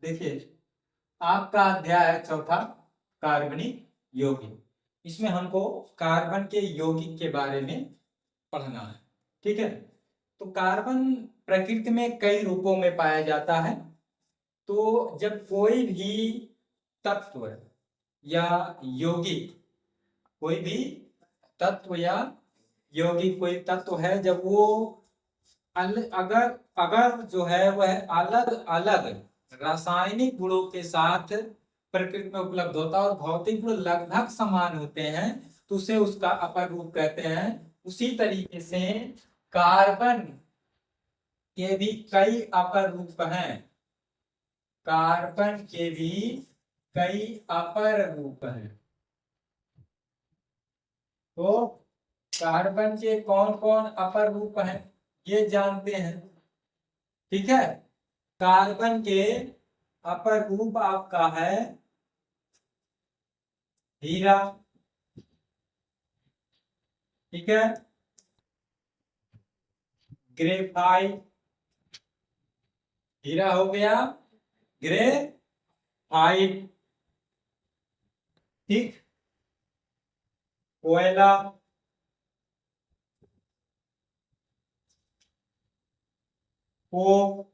देखिए, आपका अध्याय है चौथा, कार्बनिक यौगिक। इसमें हमको कार्बन के यौगिक के बारे में पढ़ना है। ठीक है, तो कार्बन प्रकृति में कई रूपों में पाया जाता है। तो जब कोई भी तत्व या यौगिक, कोई भी तत्व या यौगिक कोई तत्व है, जब वो अगर अगर जो है वह अलग अलग रासायनिक गुणों के साथ प्रकृति में उपलब्ध होता है और भौतिक गुण लगभग समान होते हैं, तो उसे उसका अपर रूप कहते हैं। उसी तरीके से कार्बन के भी कई अपर रूप हैं। कार्बन के भी कई अपर रूप हैं। तो कार्बन के कौन कौन अपर रूप हैं ये जानते हैं। ठीक है, कार्बन के अपर रूप आपका है हीरा। ठीक है, ग्रेफाइट, हीरा हो गया, ग्रेफाइट। ठीक, कोयला, कोक,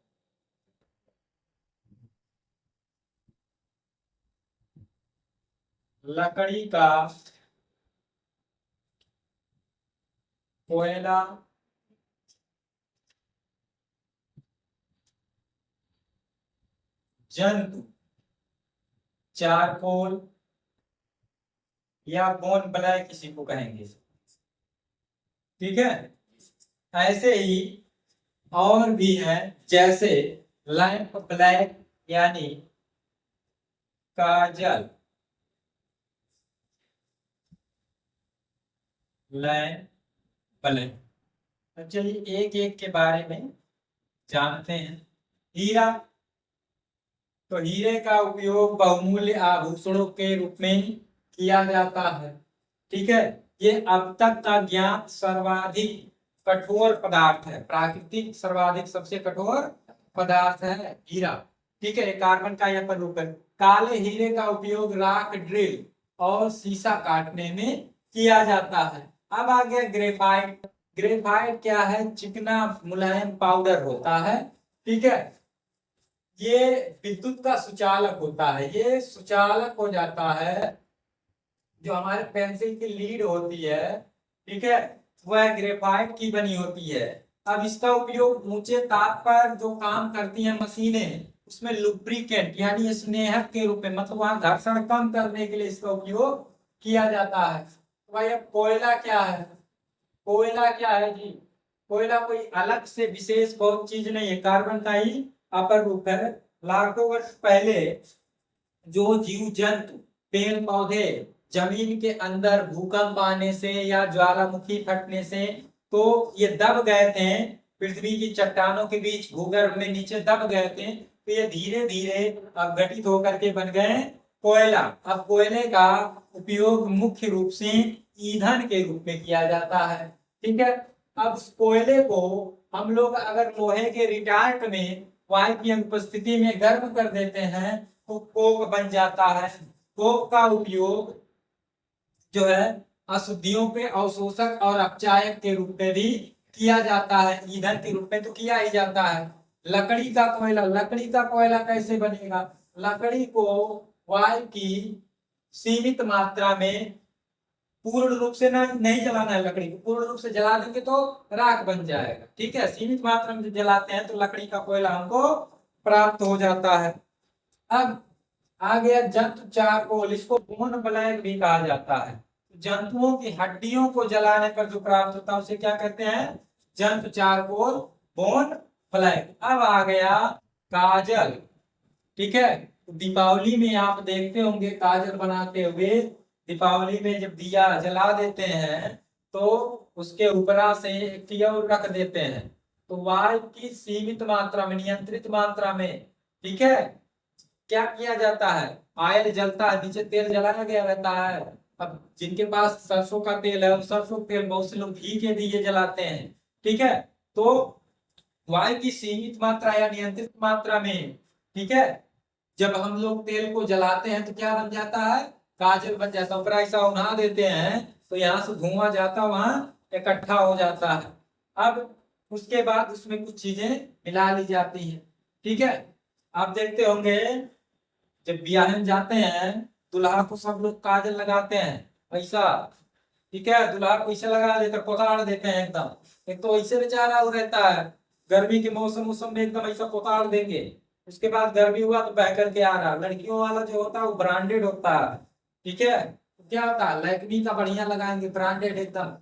लकड़ी का कोयला, जंतु चारकोल या बोन ब्लैक किसी को कहेंगे। ठीक है, ऐसे ही और भी है, जैसे लैंप ब्लैक यानी काजल, लैंप ब्लैक। अब चलिए एक एक के बारे में जानते हैं। हीरा, तो हीरे का उपयोग बहुमूल्य आभूषणों के रूप में किया जाता है। ठीक है, ये अब तक का ज्ञात सर्वाधिक कठोर पदार्थ है। प्राकृतिक सर्वाधिक सबसे कठोर पदार्थ है हीरा। ठीक है, कार्बन का यह रूप है। काले हीरे का उपयोग राख ड्रिल और शीशा काटने में किया जाता है। अब आ गया ग्रेफाइट। ग्रेफाइट क्या है? चिकना मुलायम पाउडर होता है। ठीक है, ये विद्युत का सुचालक होता है। ये सुचालक हो जाता है, जो हमारे पेंसिल की लीड होती है, ठीक है, वह ग्रेफाइट की बनी होती है। अब इसका उपयोग ऊंचे ताप पर जो काम करती हैं मशीनें, उसमें लुब्रिकेंट यानी स्नेहक के रूप में, मतलब वहां घर्षण कम करने के लिए इसका उपयोग किया जाता है। भाई अब कोयला क्या है? कोयला क्या है जी? कोयला कोई अलग से विशेष बहुत चीज नहीं है, कार्बन का ही अपर रूप है। लाखों वर्ष पहले जो जीव जंतु, पेड़ पौधे जमीन के अंदर भूकंप आने से या ज्वालामुखी फटने से तो ये दब गए थे, पृथ्वी की चट्टानों के बीच भूगर्भ में नीचे दब गए थे, तो ये धीरे धीरे गठित होकर के बन गए कोयला। अब कोयले का उपयोग मुख्य रूप से ईंधन के रूप में किया जाता है। ठीक है, अब उस कोयले को हम लोग अगर लोहे के रिटार्ट में वायु की उपस्थिति में गर्म कर देते हैं तो कोक बन जाता है। कोक का उपयोग जो है अशुद्धियों पे अवशोषक और अपचायक के रूप में भी किया जाता है। ईंधन के रूप में तो किया ही जाता है। लकड़ी का कोयला, लकड़ी का कोयला कैसे बनेगा? लकड़ी को वायु की सीमित मात्रा में, पूर्ण रूप से नहीं जलाना है। लकड़ी को पूर्ण रूप से जला देंगे तो राख बन जाएगा। ठीक है, सीमित मात्रा में जलाते हैं तो लकड़ी का कोयला हमको प्राप्त हो जाता है। अब आ गया जंतु चारकोल, इसको बोन ब्लैक भी कहा जाता है। जंतुओं की हड्डियों को जलाने पर जो प्राप्त होता है उसे क्या कहते हैं? जंतु चारकोल, बोन ब्लैक। अब आ गया काजल। ठीक है, दीपावली में आप देखते होंगे काजल बनाते हुए, दीपावली में जब दिया जला देते हैं तो उसके ऊपरा से रख देते हैं, तो वायु की सीमित मात्रा में, नियंत्रित मात्रा में, ठीक है, क्या किया जाता है? ऑयल जलता है, नीचे तेल जलाया गया रहता है। अब जिनके पास सरसों का तेल है, सरसों तेल, बहुत से लोग घी के दिए जलाते हैं। ठीक है, तो वायु की सीमित मात्रा या नियंत्रित मात्रा में, ठीक है, जब हम लोग तेल को जलाते हैं तो क्या बन जाता है, काजल बन जाता है। ऊपर ऐसा उड़ा देते हैं तो यहाँ से धुआं जाता वहां इकट्ठा हो जाता है। अब उसके बाद उसमें कुछ चीजें मिला ली जाती हैं। ठीक है, आप देखते होंगे जब ब्याह में जाते हैं दुल्हा को सब लोग काजल लगाते हैं ऐसा। ठीक है, दुल्हा को ऐसे लगा देते, पोताड़ देते हैं एकदम। एक तो ऐसे बेचारा वो रहता है, गर्मी के मौसम में एकदम ऐसा पोताड़ देंगे। उसके बाद गर्मी हुआ तो बह करके आ रहा। लड़कियों वाला जो होता है वो ब्रांडेड होता है। ठीक है, तो क्या होता है, लैक्मी का बढ़िया लगाएंगे, ब्रांडेड एकदम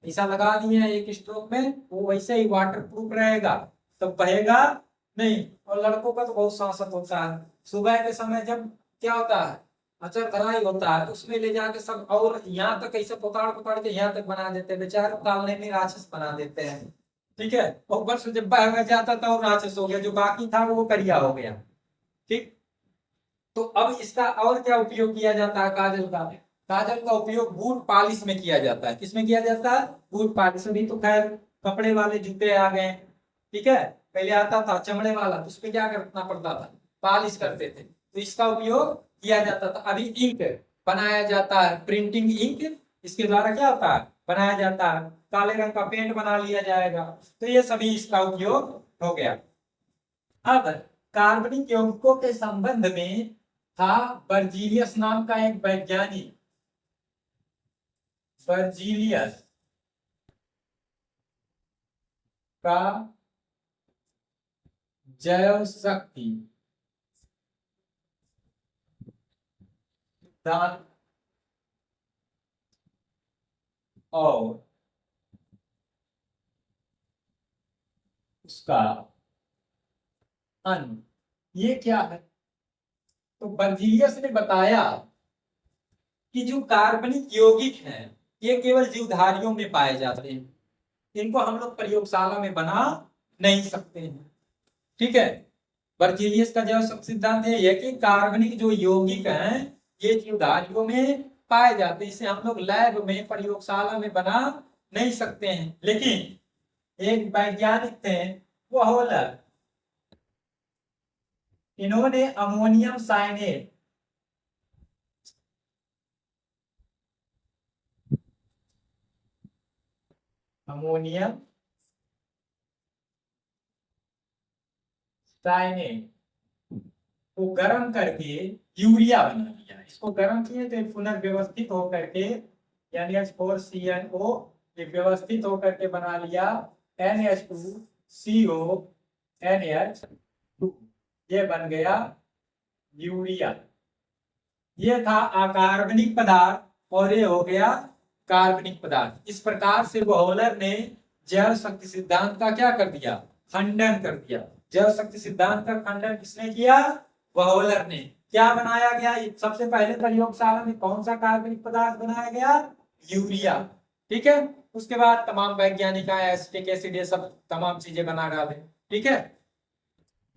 ऐसा लगा दिए एक स्ट्रोक में, वो वैसे ही वाटर प्रूफ रहेगा, तो बहेगा नहीं। और लड़कों का तो बहुत सांसत होता है। सुबह के समय जब क्या होता है, अचर धराई होता है, तो उसमें ले जाके सब और यहाँ तक ऐसे पुताड़ पुताड़ के यहाँ तक बना देते हैं, बेचारे कालने में राक्षस बना देते हैं। ठीक है, और ऊपर से जब बह जाता था वो राक्षस हो गया, जो बाकी था वो करिया हो गया। ठीक, तो अब इसका और क्या उपयोग किया जाता है काजल का। काजल का उपयोग बूट पॉलिश में किया जाता है। किसमें किया जाता है, बूट पॉलिश में। भी तो खैर कपड़े वाले जूते आ गए। ठीक है, पहले आता था चमड़े वाला, तो उसपे क्या करना पड़ता था, पॉलिश करते थे, तो इसका उपयोग किया जाता था। अभी इंक बनाया जाता है, प्रिंटिंग इंक, इसके द्वारा क्या होता है, बनाया जाता है। काले रंग का पेंट बना लिया जाएगा, तो ये सभी इसका उपयोग हो गया। अब कार्बनिक यौगिकों के संबंध में था बर्जीलियस नाम का एक वैज्ञानिक, बर्जीलियस का जैव शक्ति सिद्धांत और उसका अन, ये क्या है। तो बर्जीलियस ने बताया कि जो कार्बनिक यौगिक हैं ये केवल जीवधारियों में पाए जाते हैं, इनको हम लोग प्रयोगशाला में बना नहीं सकते हैं। ठीक है, बर्जीलियस का जो सिद्धांत है कि कार्बनिक जो यौगिक हैं ये जीवधारियों में पाए जाते हैं, इसे हम लोग लैब में प्रयोगशाला में बना नहीं सकते हैं। लेकिन एक वैज्ञानिक थे वो होलर, इन्होंने अमोनियम साइनेट अमोनियम साइनेट को गर्म करके यूरिया बना लिया। इसको गर्म किए तो पुनर्व्यवस्थित होकर के यानी H4CnO व्यवस्थित होकर के बना लिया NH2CONH2, ये बन गया यूरिया। ये था अकार्बनिक पदार्थ और ये हो गया कार्बनिक पदार्थ। इस प्रकार से वोहलर ने जैव शक्ति सिद्धांत का क्या कर दिया, खंडन कर दिया। जैव शक्ति सिद्धांत का खंडन किसने किया, वोहलर ने। क्या बनाया गया, सबसे पहले प्रयोगशाला में कौन सा कार्बनिक पदार्थ बनाया गया, यूरिया। ठीक है, उसके बाद तमाम वैज्ञानिक आए, एसिटिक एसिड, ये सब तमाम चीजें बना डाले। ठीक है,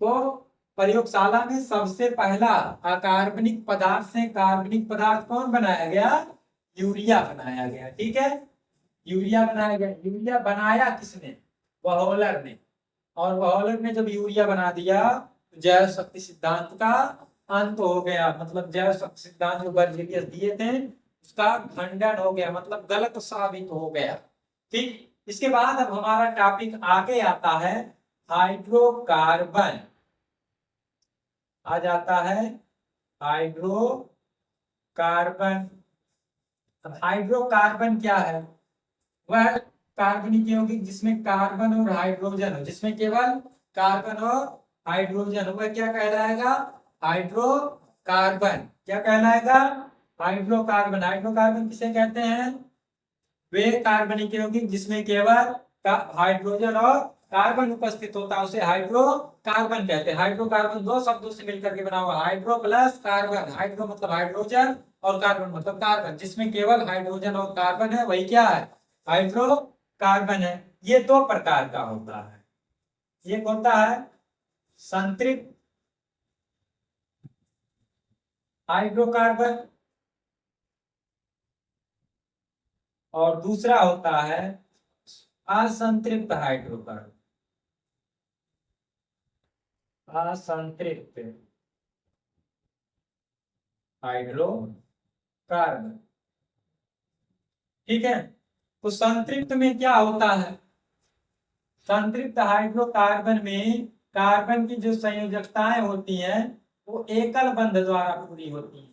तो प्रयोगशाला में सबसे पहला अकार्बनिक पदार्थ से कार्बनिक पदार्थ कौन बनाया गया, यूरिया बनाया गया। ठीक है, यूरिया बनाया गया। यूरिया बनाया किसने, वोहलर ने। और वोहलर ने जब यूरिया बना दिया तो जैव शक्ति सिद्धांत का अंत हो गया। मतलब जैव शक्ति सिद्धांत जो बर्जीलियस दिए थे उसका खंडन हो गया, मतलब गलत साबित हो गया। ठीक, इसके बाद अब हमारा टॉपिक आगे आता है हाइड्रोकार्बन। आ जाता है हाइड्रोकार्बन। अब हाइड्रोकार्बन क्या है, वह कार्बनिक यौगिक जिसमें कार्बन और हाइड्रोजन हो, जिसमें केवल कार्बन और हाइड्रोजन हो, वह क्या कहलाएगा, हाइड्रोकार्बन। क्या कहलाएगा, हाइड्रोकार्बन। हाइड्रोकार्बन किसे कहते हैं, वे कार्बनिक यौगिक जिसमें केवल हाइड्रोजन और कार्बन उपस्थित होता है उसे हाइड्रोकार्बन कहते हैं। हाइड्रोकार्बन दो शब्दों से मिलकर के बना हुआ, हाइड्रो प्लस कार्बन। हाइड्रो मतलब हाइड्रोजन और कार्बन मतलब कार्बन, जिसमें केवल हाइड्रोजन और कार्बन है वही क्या है, हाइड्रोकार्बन है। ये दो प्रकार का होता है, एक होता है संतृप्त हाइड्रोकार्बन और दूसरा होता है असंतृप्त हाइड्रोकार्बन। असंतृप्त हाइड्रोकार्बन। ठीक है, तो संतृप्त में क्या होता है? संतृप्त हाइड्रोकार्बन में कार्बन की जो संयोजकताएं होती हैं वो एकल बंध द्वारा पूरी होती हैं।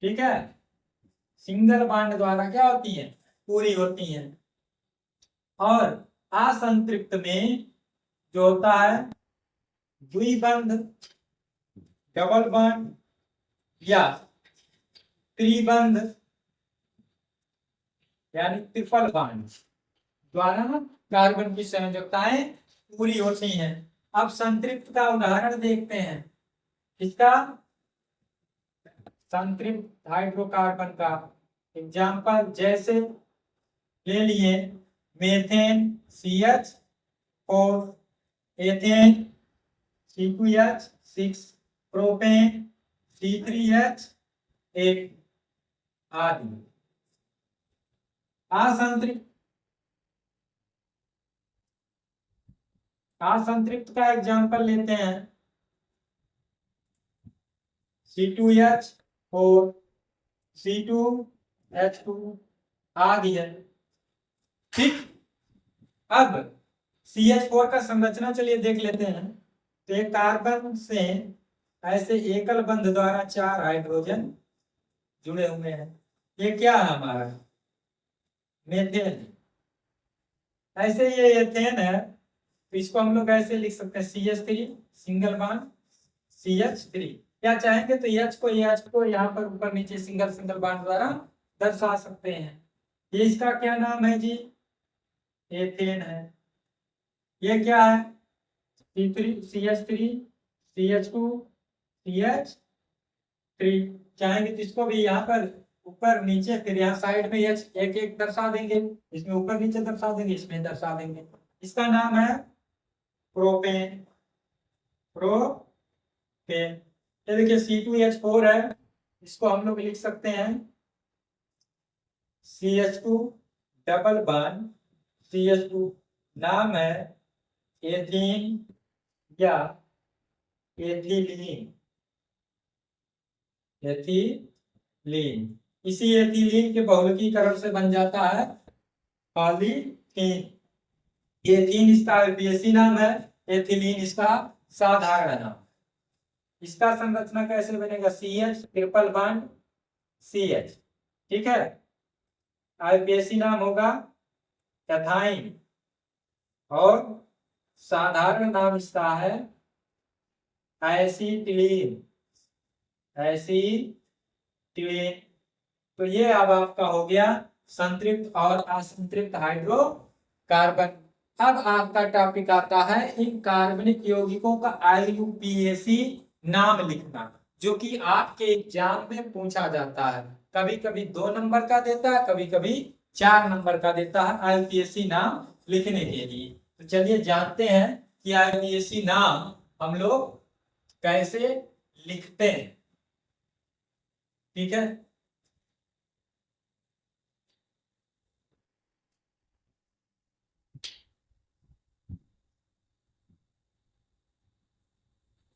ठीक है, सिंगल बॉन्ड द्वारा क्या होती है? पूरी होती हैं। और असंतृप्त में जो होता है द्विबंध, डबल बॉन्ड या त्रिबंध यानी ट्रिपल बॉन्ड द्वारा कार्बन की संयोजकताएं पूरी होती हैं। अब संतृप्त का उदाहरण देखते हैं। इसका संतृप्त हाइड्रोकार्बन का एग्जाम्पल जैसे ले लिए methane CH4, ethane C2H6, propane C3H8 आदि। असंतृप्त का एग्जाम्पल लेते हैं C2H4, C2H2 आदि है। ठीक, अब CH4 का संरचना चलिए देख लेते हैं। तो एक कार्बन से ऐसे एकल बंध द्वारा 4 हाइड्रोजन जुड़े हुए हैं। ये क्या है हमारा? मेथेन। ऐसे ये एथेन है, तो इसको हम लोग ऐसे लिख सकते हैं CH3 सिंगल बॉन्ड CH3, या चाहेंगे तो H को यहाँ पर ऊपर नीचे सिंगल सिंगल बॉन्ड द्वारा दर्शा सकते हैं। ये इसका क्या नाम है जी? एथेन है। ये क्या है? CH3 CH2 CH3। चाहेंगे तो इसको भी यहाँ पर ऊपर नीचे, फिर यहाँ साइड में H एक एक दर्शा देंगे, इसमें ऊपर नीचे दर्शा देंगे, इसमें दर्शा देंगे। इसका नाम है प्रोपेन। प्रोपेन। ये देखिए C2H4 है, इसको हम लोग लिख सकते हैं CH2 डबल बॉन्ड CH2। नाम है एथीन या एथिलीन। एथिलीन। इसी एथिलीन के बहुलकीकरण से बन जाता है पॉलीथीन। एथीन इसका आईयूपीएसी नाम है, एथिलीन इसका साधारण नाम। इसका संरचना कैसे बनेगा? CH triple bond CH। ठीक है, आईयूपीएसी नाम होगा एथाइन और साधारण नाम इसका है एसिटिलीन। एसिटिलीन। तो ये अब आपका हो गया संतृप्त और असंतृप्त हाइड्रोकार्बन। अब आपका टॉपिक आता है इन कार्बनिक यौगिकों का आईयूपीएसी नाम लिखना, जो कि आपके एग्जाम में पूछा जाता है। कभी कभी 2 नंबर का देता है, कभी कभी 4 नंबर का देता है आईयूपीएसी नाम लिखने के लिए। तो चलिए जानते हैं कि आईयूपीएसी नाम हम लोग कैसे लिखते हैं। ठीक है,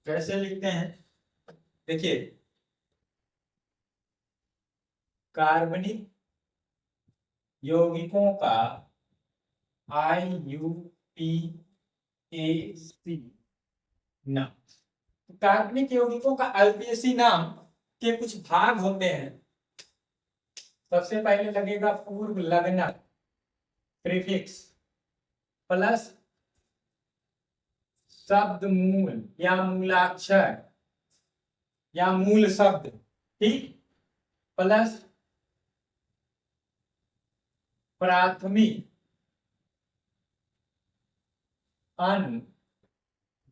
कैसे लिखते हैं? देखिए, कार्बनिक यौगिकों का आईयूपीएसी नाम। कार्बनिक यौगिकों का आईयूपीएसी नाम के कुछ भाग होते हैं। सबसे पहले लगेगा पूर्व लग्नक प्रीफिक्स प्लस शब्द मूल या मूलाक्षर या मूल शब्द, ठीक, प्लस प्राथमिक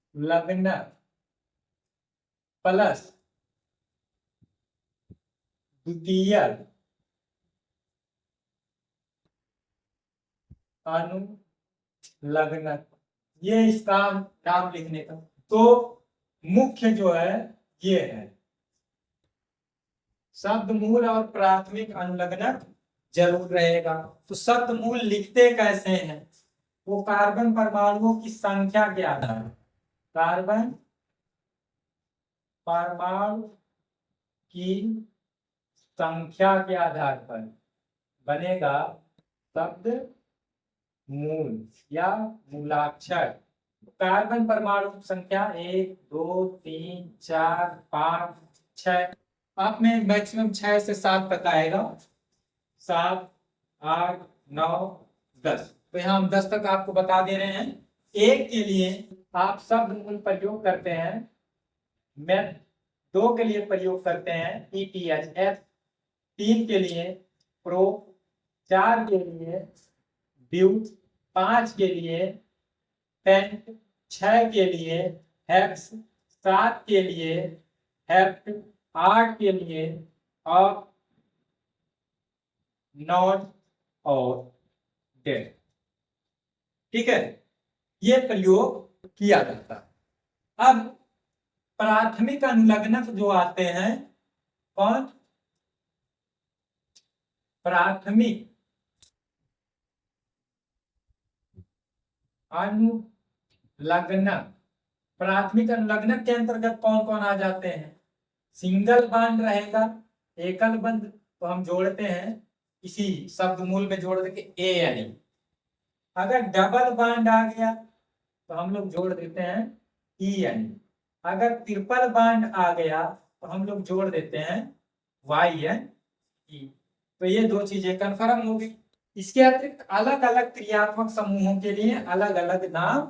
अनुलग्नक प्लस द्वितीयक अनुलग्नक। ये इसका नाम लिखने का। तो मुख्य जो है ये है शब्द मूल और प्राथमिक अनुलग्नक जरूर रहेगा। तो शब्द मूल लिखते कैसे हैं? वो कार्बन परमाणुओं की संख्या के आधार, कार्बन परमाणु की संख्या के आधार पर बनेगा शब्द मूल या मूलाक्षर। कार्बन परमाणु संख्या 1 2 3 4 5 6, आप में मैक्सिमम 6 से 7 तक आएगा, 7 8 9 10। तो यहाँ हम 10 तक आपको बता दे रहे हैं। एक के लिए आप शब्द मूल प्रयोग करते हैं, मैथ 2 के लिए प्रयोग करते हैं ETHF, 3 के लिए प्रो, 4 के लिए ब्यूट, 5 के लिए पेंट, 6 के लिए हेक्स, 7 के लिए हेप्ट, 8 के लिए ऑफ, नॉट और डेड। ठीक है, ये प्रयोग किया जाता है। अब प्राथमिक अनुलग्नक जो आते हैं, कौन? प्राथमिक अनुलग्नक। प्राथमिक अनुलग्नक के अंतर्गत कौन कौन आ जाते हैं? सिंगल बांड रहेगा, एकल बंद तो हम जोड़ते हैं इसी शब्द मूल में जोड़ देके ए यानी। अगर डबल बांड आ गया तो हम लोग जोड़ देते हैं ई यानी। अगर ट्रिपल बांड आ गया तो हम लोग जोड़ देते हैं वाई एन ई। तो ये 2 चीजें कंफर्म हो गई। इसके अतिरिक्त अलग अलग क्रियात्मक समूहों के लिए अलग अलग नाम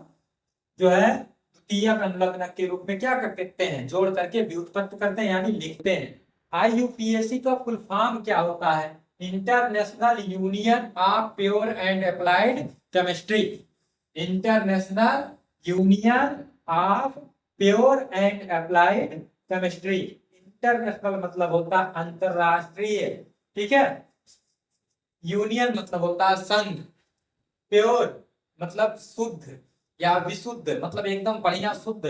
जो है द्वितीयक अनुलग्नक के रूप में क्या करते हैं? जोड़ करके व्युत्पत्ति करते हैं यानी लिखते हैं। IUPAC का फुल फॉर्म क्या होता है? International union of pure and applied chemistry. International union of pure and applied chemistry. International मतलब होता है अंतरराष्ट्रीय, ठीक है। यूनियन मतलब होता है संघ, प्योर मतलब शुद्ध या विशुद्ध मतलब एकदम बढ़िया शुद्ध,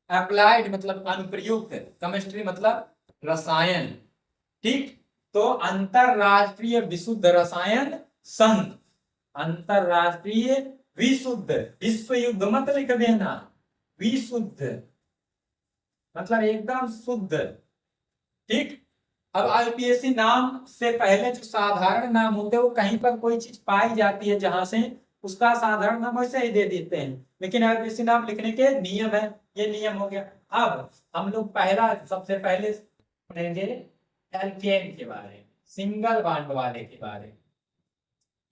अप्लाइड मतलब अनुप्रयुक्त, केमिस्ट्री मतलब रसायन। ठीक, तो अंतरराष्ट्रीय विशुद्ध रसायन संघ, अंतरराष्ट्रीय विशुद्ध, विश्व युद्ध मत लिख देना, विशुद्ध मतलब एकदम शुद्ध। ठीक, अब IUPAC नाम से पहले जो साधारण नाम होते हैं वो कहीं पर कोई चीज पाई जाती है जहां से, उसका साधारण नाम वैसे ही दे देते हैं, लेकिन IUPAC नाम लिखने के नियम है। ये नियम हो गया। अब हम लोग पहला सबसे पहले पढ़ेंगे एल्केन के बारे में, सिंगल बॉन्ड वाले के बारे में।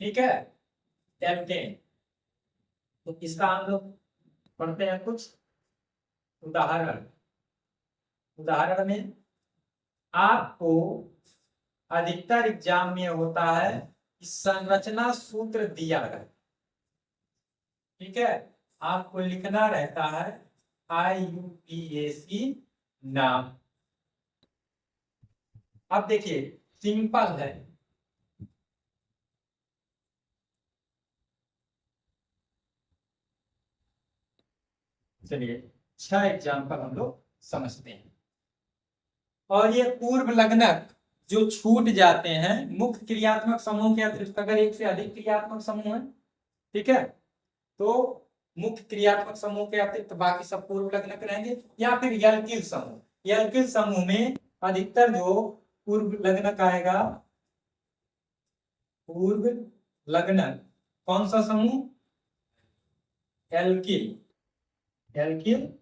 ठीक है, एल्केन। तो इसका हम लोग पढ़ते हैं कुछ उदाहरण। उदाहरण में आपको अधिकतर एग्जाम में होता है कि संरचना सूत्र दिया है, ठीक है, आपको लिखना रहता है IUPAC नाम। अब देखिए सिंपल है, चलिए 6 एग्जाम्पल हम लोग समझते हैं। और ये पूर्व लग्नक जो छूट जाते हैं मुख्य क्रियात्मक समूह के अतिरिक्त, अगर एक से अधिक क्रियात्मक समूह है, ठीक है, तो मुख्य क्रियात्मक समूह के अतिरिक्त बाकी सब पूर्व लग्नक रहेंगे। या फिर यल्किल समूह, यल्किल समूह में अधिकतर जो पूर्व लग्नक आएगा, पूर्व लग्नक कौन सा समूह? एल्किल, एल्किल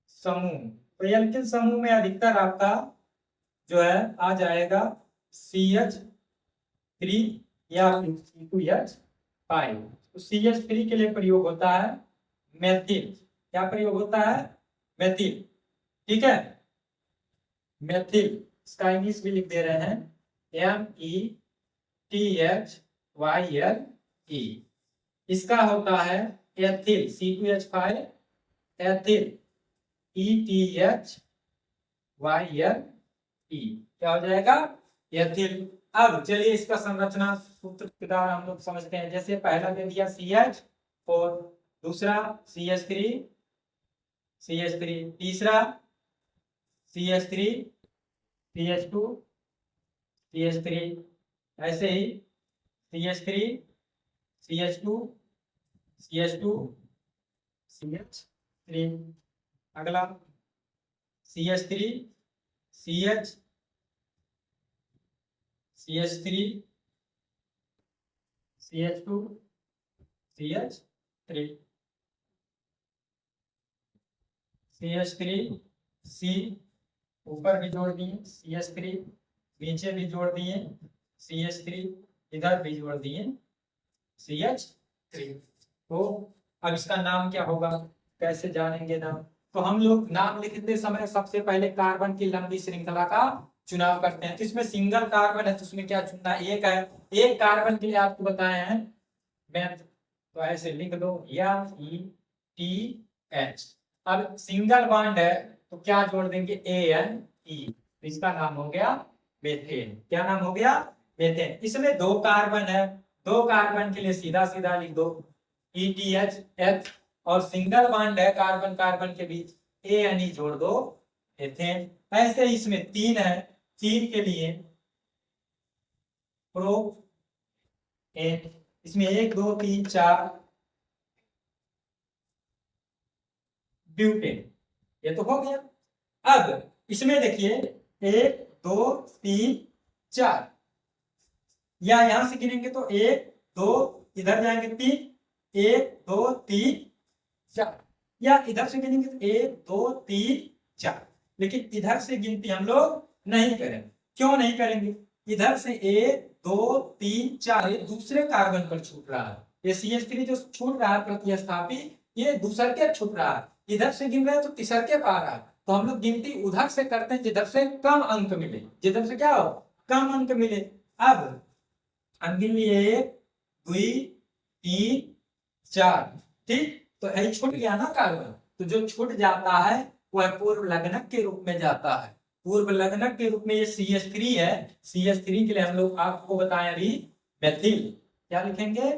समूह। तो एल्किल समूह में अधिकतर आपका जो है आ जाएगा CH3 या C2H5। तो CH3 के लिए प्रयोग होता है मेथिल। क्या प्रयोग होता है? मेथिल, ठीक है, मेथिल। इसका इंग्लिश भी लिख दे रहे हैं METHYLE। इसका होता है एथिल, C2H5, एथिल ETHYLE। क्या हो जाएगा? एथिल। अब चलिए इसका संरचना सूत्र के द्वारा हम लोग समझते हैं। जैसे पहला दे दिया CH4, दूसरा CH3, तीसरा CH3, CH2, CH3, ऐसे ही CH3, CH2, CH2, CH3। अगला CH3, CH, CH3 CH2 CH3 CH3 C ऊपर भी जोड़ दिए CH3, नीचे भी जोड़ दिए CH3, इधर भी जोड़ दिए CH3। तो अब इसका नाम क्या होगा, कैसे जानेंगे नाम? तो हम लोग नाम लिखते समय सबसे पहले कार्बन की लंबी श्रृंखला का चुनाव करते हैं। तो इसमें सिंगल कार्बन है तो उसमें क्या चुनना, एक है, एक कार्बन के लिए आपको बताए हैं मैथ, तो ऐसे लिख दो METH। अब सिंगल बॉन्ड है तो क्या जोड़ देंगे ANE, इसका नाम हो गया मेथेन। क्या नाम हो गया, मेथेन। इसमें दो कार्बन है, दो कार्बन के लिए सीधा सीधा लिख दो ETH, और सिंगल बॉन्ड है कार्बन कार्बन के बीच, ANE जोड़ दो एथेन। ऐसे इसमें तीन है, तीन के लिए प्रो एन, इसमें 1 2 3 4 ब्यूटेन, ये तो हो गया। अब इसमें देखिए 1 2 3 4, या यहां से गिनेंगे तो 1 2, इधर जाएंगे 3, 1 2 3 4, या इधर से गिनेंगे तो 1 2 3 4। लेकिन इधर से गिनती हम लोग नहीं करेंगे। क्यों नहीं करेंगे? इधर से 1 2 3 4 ये दूसरे कार्बन पर छूट रहा है, ये CH3 जो छूट रहा है प्रतिस्थापी, ये दूसर के छूट रहा है। इधर से गिन रहे हैं तो तीसर के पा रहा है, तो हम लोग गिनती उधर से करते हैं जिधर से कम अंक मिले, जिधर से क्या हो, कम अंक मिले। अब हम गिन लिए 1 2 3 4, ठीक। तो यही छूट गया ना कार्बन, तो जो छूट जाता है वह पूर्व लग्नक के रूप में जाता है। पूर्व लग्नक के रूप में ये CH3 है, CH3 के लिए हम लोग आपको बताएं अभी मेथिल, क्या लिखेंगे,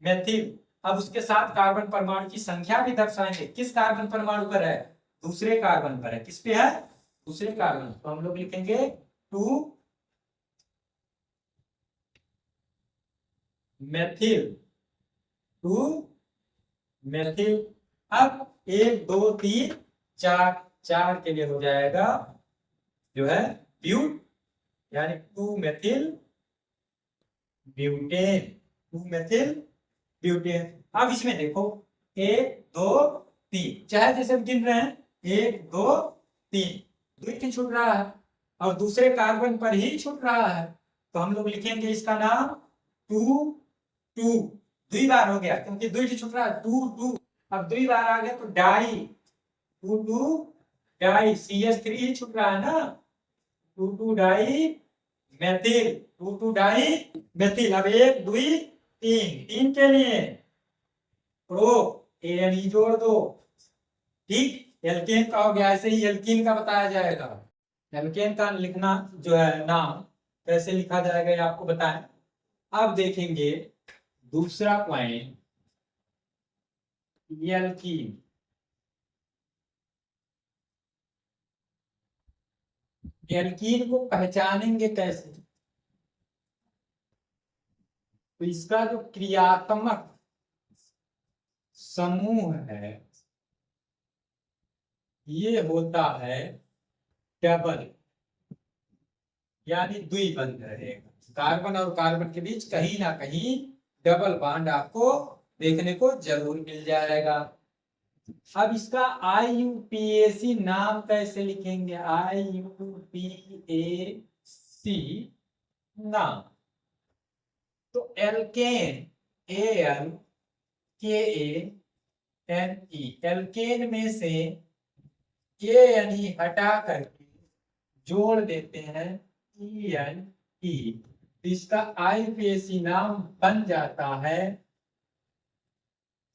मेथिल। अब उसके साथ कार्बन परमाणु की संख्या भी दर्शाएंगे, किस कार्बन परमाणु पर है, दूसरे कार्बन पर है। किस पे है, दूसरे कार्बन, तो हम लोग लिखेंगे 2 मेथिल, 2 मेथिल। अब 1 2 3 4, 4 के लिए हो जाएगा जो है ब्यूट, यानी 2 मेथिल ब्यूटेन, 2 मेथिल ब्यूटेन। अब इसमें देखो 1 2 3, चाहे जैसे गिन रहे हैं 1 2 3, द्वितीय छूट रहा है और दूसरे कार्बन पर ही छूट रहा है, तो हम लोग लिखेंगे इसका नाम 2 2, दुई बार हो गया क्योंकि द्वितीय छूट रहा है 2 2। अब दुई बार आ गया तो डाई, 2 2 डाई, CH3 ही छूट रहा है ना, 2 2 डाई मेथिल, 2 2 डाई मेथिल। अब 1 2 3, 3 के लिए प्रो ANE जोड़ दो, ठीक। एल्केन का हो गया, ऐसे ही एल्कीन का बताया जाएगा। एल्केन का लिखना जो है नाम कैसे लिखा जाएगा ये आपको बताएं। अब देखेंगे दूसरा पॉइंट, एल्कीन। एल्कीन को पहचानेंगे कैसे, तो इसका जो क्रियात्मक समूह है ये होता है डबल, यानी द्विबंध रहेगा। कार्बन और कार्बन के बीच कहीं ना कहीं डबल बॉन्ड आपको देखने को जरूर मिल जाएगा। अब इसका IUPAC नाम कैसे लिखेंगे, IUPAC नाम, तो एल्केन, ALKANE, एल्केन में से ANE हटा करके जोड़ देते हैं ENE, तो इसका IUPAC नाम बन जाता है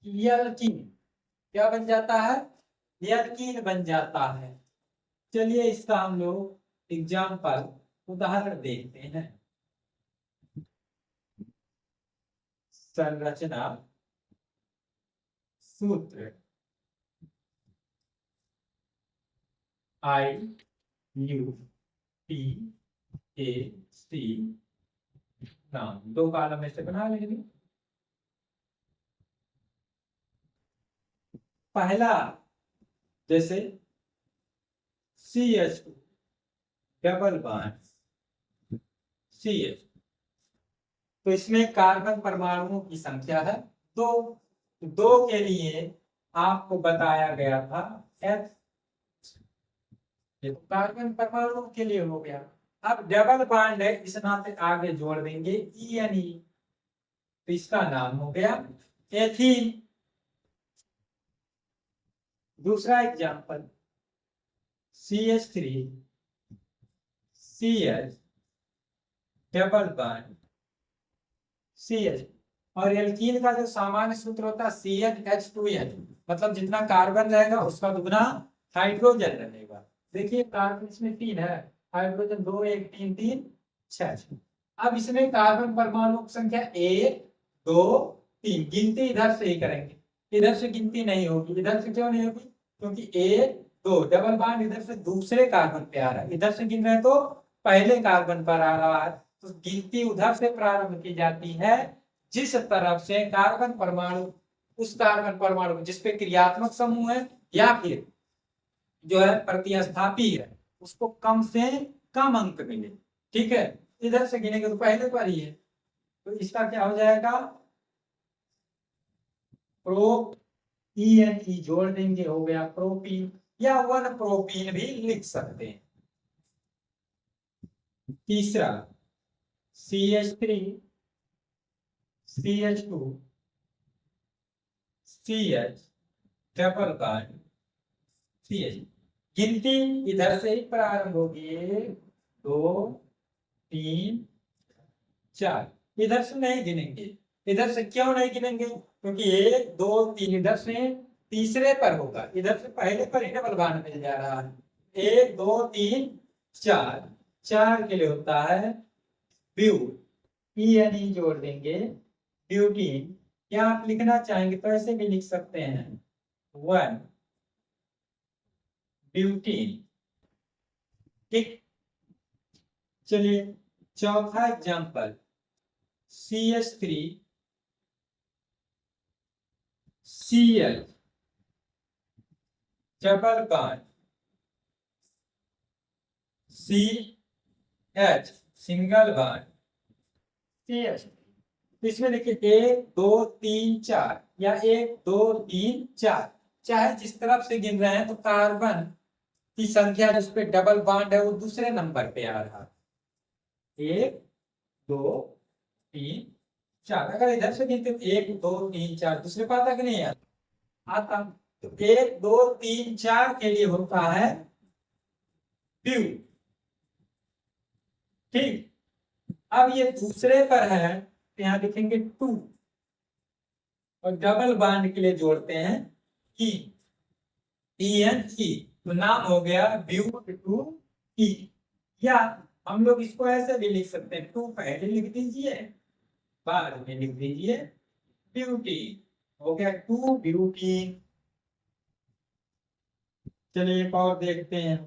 एल्कीन। क्या बन जाता है, एल्कीन बन जाता है। चलिए इसका हम लोग एग्जाम्पल उदाहरण देखते हैं। संरचना सूत्र IUPAC नाम, दो कॉलम में से बना लेंगे। पहला जैसे CH2 डबल बॉन्ड CH। तो इसमें कार्बन परमाणुओं की संख्या है दो। दो के लिए आपको बताया गया था F। कार्बन परमाणु के लिए हो गया। अब डबल बॉन्ड है, इस नाते आगे जोड़ देंगे ENE, तो इसका नाम हो गया एथीन। दूसरा example CH3 CH double bond CH। और एल्कीन का जो सामान्य सूत्र होता है CnH2n, मतलब जितना कार्बन रहेगा उसका दुगना हाइड्रोजन रहेगा। देखिए कार्बन इसमें 3 है, हाइड्रोजन 2 1 3 3 6। अब इसमें कार्बन परमाणु की संख्या 1 2 3, गिनती इधर से ही करेंगे, इधर से गिनती नहीं होगी। इधर से क्यों नहीं होगी? क्योंकि 1 2 डबल बॉन्ड इधर से दूसरे कार्बन पे आ रहा है, इधर से गिन रहे हैं तो पहले कार्बन पर आ रहा है। तो गिनती उधर से प्रारंभ की जाती है जिस तरफ से कार्बन परमाणु, उस कार्बन परमाणु जिसपे क्रियात्मक समूह है या फिर जो है प्रतिस्थापी है, उसको कम से कम अंक मिले। ठीक है, इधर से गिनेंगे तो पहले पर ही है, तो इसका क्या हो जाएगा? प्रो ENE जोड़ देंगे, हो गया प्रोपीन, या 1 प्रोपीन भी लिख सकते हैं। तीसरा CH3 CH2 CH double bond CH। गिनती इधर से ही प्रारंभ होगी, 1 2 3 4, इधर से नहीं गिनेंगे। इधर से क्यों नहीं गिनेंगे? क्योंकि 1 2 3 इधर से तीसरे पर होगा, इधर से पहले पर ही डबल बॉन्ड मिल जा रहा है। 1 2 3 4, 4 के लिए होता है ब्यूट, ENE जोड़ देंगे ब्यूटीन। क्या आप लिखना चाहेंगे तो ऐसे भी लिख सकते हैं 1 ब्यूटीन। ठीक, चलिए चौथा example CH3 Cl double bond CH single bond CH। इसमें देखिए 1 2 3 4 या 1 2 3 4, चाहे जिस तरफ से गिन रहे हैं तो कार्बन की संख्या जिस पे डबल बॉन्ड है वो दूसरे नंबर पे आ रहा है। 1 2 3 4, अगर इधर से गिनते 1 2 3 4, दूसरे पे आता कि नहीं आता? तो 1 2 3 4 के लिए होता है ब्यू। ठीक, अब ये दूसरे पर है तो यहाँ लिखेंगे 2, और डबल बॉन्ड के लिए जोड़ते हैं E ENE, तो नाम हो गया ब्यूट 2 E। या हम लोग इसको ऐसे भी लिख सकते हैं, 2 पहले लिख दीजिए, बाद में लिख दीजिए ब्यूटी, हो गया 2 ब्यूटीन। चलिए एक और देखते हैं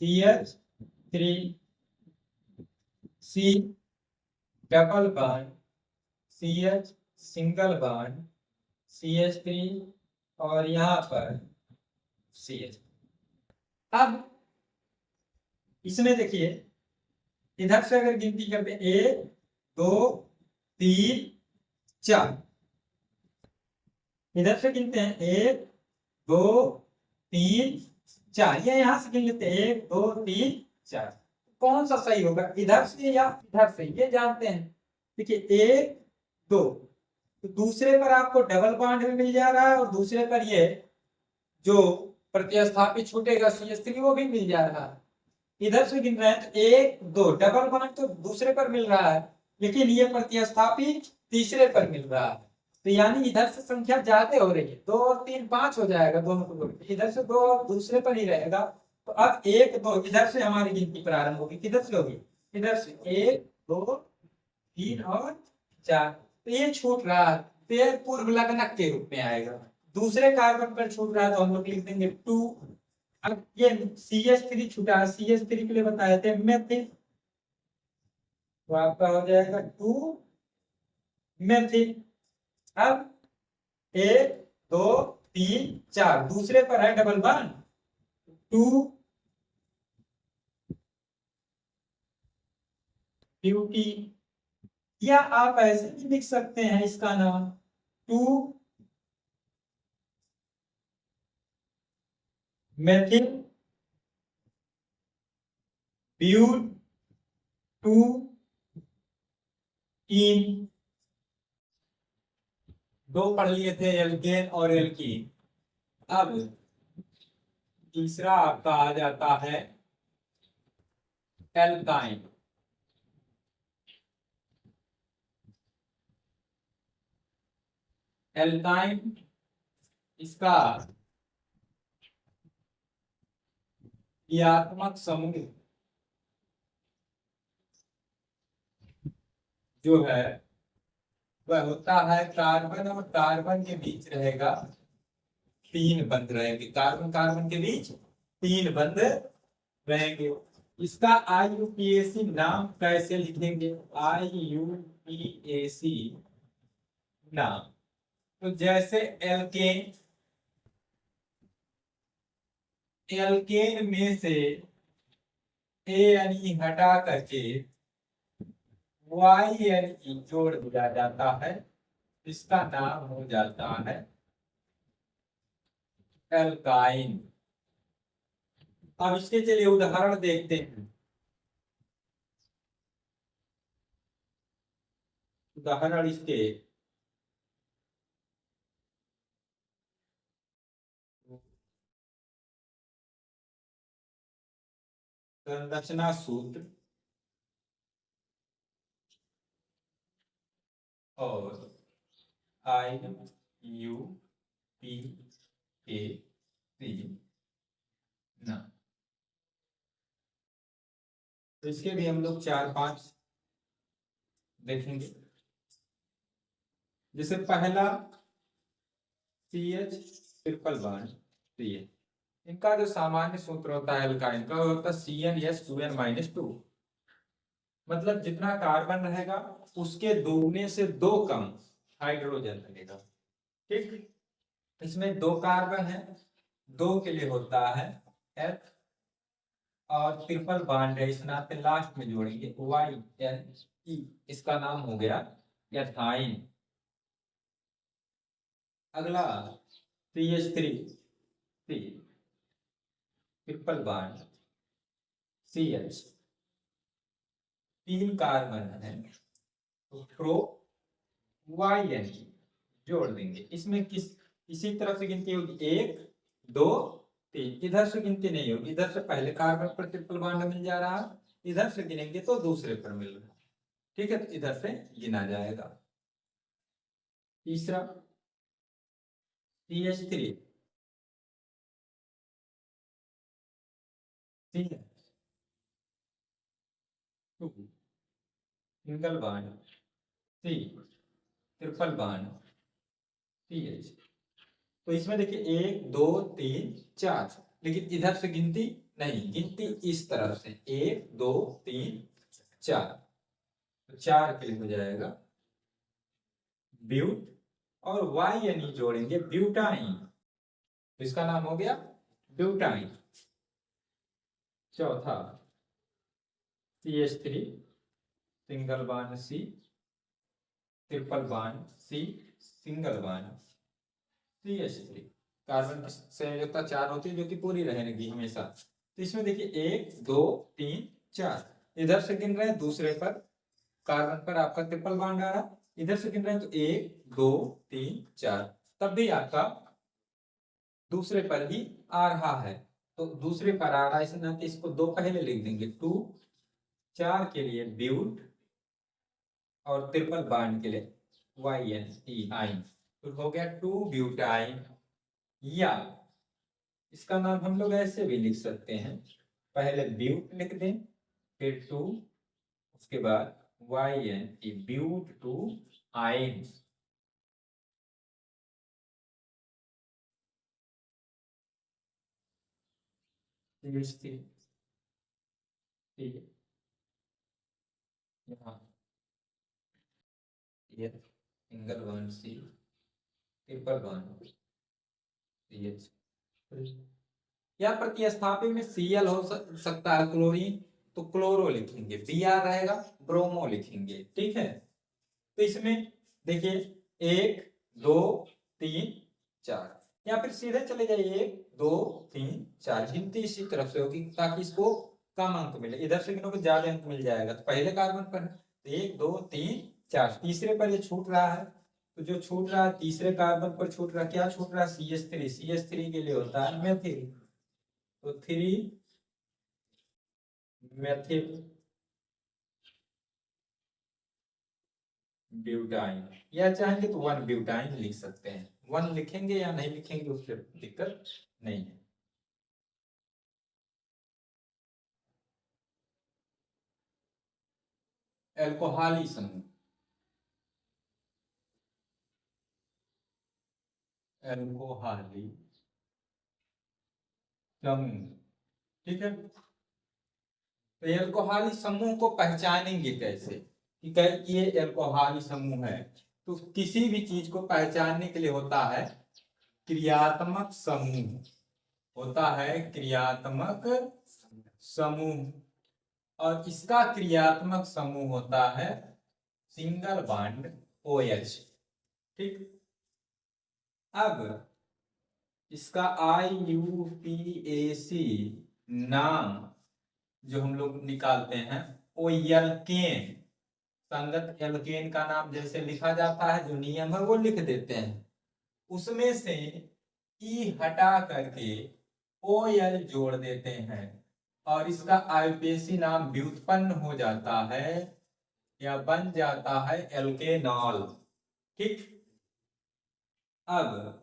CH3 C double bond CH single bond CH3, और यहाँ पर CH। अब इसमें देखिए इधर से अगर गिनती करते हैं 1 2 3 4, इधर से गिनते हैं 1 2 3 4, या यहां से गिन लेते हैं 1 2 3 4। कौन सा सही होगा, इधर से या इधर से, ये जानते हैं। देखिए 1 2, तो दूसरे पर आपको डबल बॉन्ड भी मिल जा रहा है, और दूसरे पर ये जो प्रतिस्थापित छूटेगा CH3 वो भी मिल जा रहा है। इधर से गिन रहे हैं तो 1 2, डबल बॉन्ड तो दूसरे पर मिल रहा है, लेकिन ये प्रतिस्थापित तीसरे पर मिल रहा है। तो यानी इधर से संख्या ज्यादा हो रही है, 2 और 3 5 हो जाएगा दोनों को जोड़ के, इधर से 2 और दूसरे पर ही रहेगा। तो अब 1 2 इधर से हमारी गिनती प्रारंभ होगी, किधर से होगी? इधर से 1 2 3 और 4, तो ये छूट रहा है, तो ये पूर्व लग्नक के रूप में आएगा। दूसरे कार्बन पर छूट रहा है तो हम लोग लिख देंगे 2। अब ये CH3 छूटा है, CH3 के लिए बताए थे मेथिल, तो आपका हो जाएगा 2 मेथिल। अब 1 2 3 4, दूसरे पर है डबल बॉन्ड 2 ब्यूटीन, या आप ऐसे भी लिख सकते हैं इसका नाम 2 मेथिल ब्यूटीन। दो पढ़ लिए थे, एल्केन और एल्कीन। अब तीसरा आपका आ जाता है एल्काइन। एल्काइन इसका क्रियात्मक समूह जो है वह होता है कार्बन और कार्बन के बीच रहेगा 3 बंध रहेंगे, कार्बन कार्बन के बीच 3 बंध रहेंगे। इसका IUPAC नाम कैसे लिखेंगे? IUPAC नाम, तो जैसे एल्केन, एल्केन में से ANE हटा करके YNE जोड़ दिया जाता है, इसका नाम हो जाता है एल्काइन। अब इसके चलिए उदाहरण देखते हैं। उदाहरण इसके संरचना सूत्र और IUPAC ना, तो इसके भी हम लोग 4-5 देखेंगे। जैसे पहला CH ट्रिपल बॉन्ड CH, इनका जो सामान्य सूत्र होता है एल्काइन का, वो होता है CnH2n-2। मतलब जितना कार्बन रहेगा उसके दोगुने से 2 कम हाइड्रोजन लगेगा। ठीक, इसमें 2 कार्बन है, 2 के लिए होता है H, और ट्रिपल बॉन्ड है, इस नाते लास्ट में जोड़ेंगे YNE, इसका नाम हो गया एथाइन। अगला CH3 triple bond CH, 3 carbon है, तो प्रो YNE जोड़ देंगे। इसमें इसी तरफ से गिनती होगी 1 2 3, इधर से गिनती नहीं होगी, इधर से पहले कार्बन पर ट्रिपल बॉन्ड मिल जा रहा है, इधर से गिनेंगे तो दूसरे पर मिल रहा है। ठीक है, तो इधर से गिना जाएगा। तीसरा CH3 single bond C triple bond CH, तो इसमें देखिए 1 2 3 4, लेकिन इधर से गिनती नहीं, गिनती इस तरफ से 1 2 3 4, तो 4 के लिए हो जाएगा ब्यूट, और YNE जोड़ेंगे ब्यूटाइन, तो इसका नाम हो गया ब्यूटाइन। चौथा CH3 single bond C triple bond C single bond CH3, carbon की संयोजकता 4 होती है जो कि पूरी रहेगी हमेशा। तो इसमें देखिए 1 2 3 4, इधर से गिन रहे हैं दूसरे पर, कार्बन पर आपका ट्रिपल बॉन्ड आ रहा, इधर से गिन रहे हैं तो 1 2 3 4, तब भी आपका दूसरे पर ही आ रहा है, तो दूसरे पर आ रहा है, इस नाते इसको 2 पहले लिख देंगे 2, 4 के लिए ब्यूट, और ट्रिपल बॉन्ड के लिए YNE आइन, तो हो गया 2 ब्यूटाइन। या इसका नाम हम लोग ऐसे भी लिख सकते हैं, पहले ब्यूट लिख दें, फिर 2, उसके बाद YNE ब्यूट 2 आइन। ठीक है, यहाँ ये single bond C triple bond CH, या प्रतिस्थापी में Cl हो सकता है क्लोरीन, तो क्लोरो लिखेंगे, Br रहेगा, ब्रोमो लिखेंगे। ठीक है, तो इसमें देखिए 1 2 3 4, या फिर सीधे चले जाइए 1 2 3 4, गिनती इसी तरफ से होगी ताकि इसको कम अंक मिले, इधर से गिनोगे ज्यादा अंक मिल जाएगा। तो पहले कार्बन पर है 1 2 3 4, तीसरे पर ये छूट रहा है, तो जो छूट रहा है तीसरे कार्बन पर छूट रहा, क्या छूट रहा है CH3, CH3 के लिए होता है मेथिल, तो 3 मेथिल ब्यूटाइन, या चाहेंगे तो 1 ब्यूटाइन लिख सकते हैं। 1 लिखेंगे या नहीं लिखेंगे उससे दिक्कत नहीं है। एल्कोहली समूह, एल्कोहली समूह, ठीक है। तो एल्कोहली समूह को पहचानेंगे कैसे कि ये एल्कोहली समूह है, तो किसी भी चीज को पहचानने के लिए होता है क्रियात्मक समूह, होता है क्रियात्मक समूह, और इसका क्रियात्मक समूह होता है सिंगल बॉन्ड OH। ठीक, अब इसका IUPAC नाम जो हम लोग निकालते हैं वो एल्केन, संगत एल्केन का नाम जैसे लिखा जाता है, जो नियम है वो लिख देते हैं, उसमें से ई हटा करके OL जोड़ देते हैं और इसका IUPAC नाम व्युत्पन्न हो जाता है या बन जाता है एल्केनॉल। ठीक, अब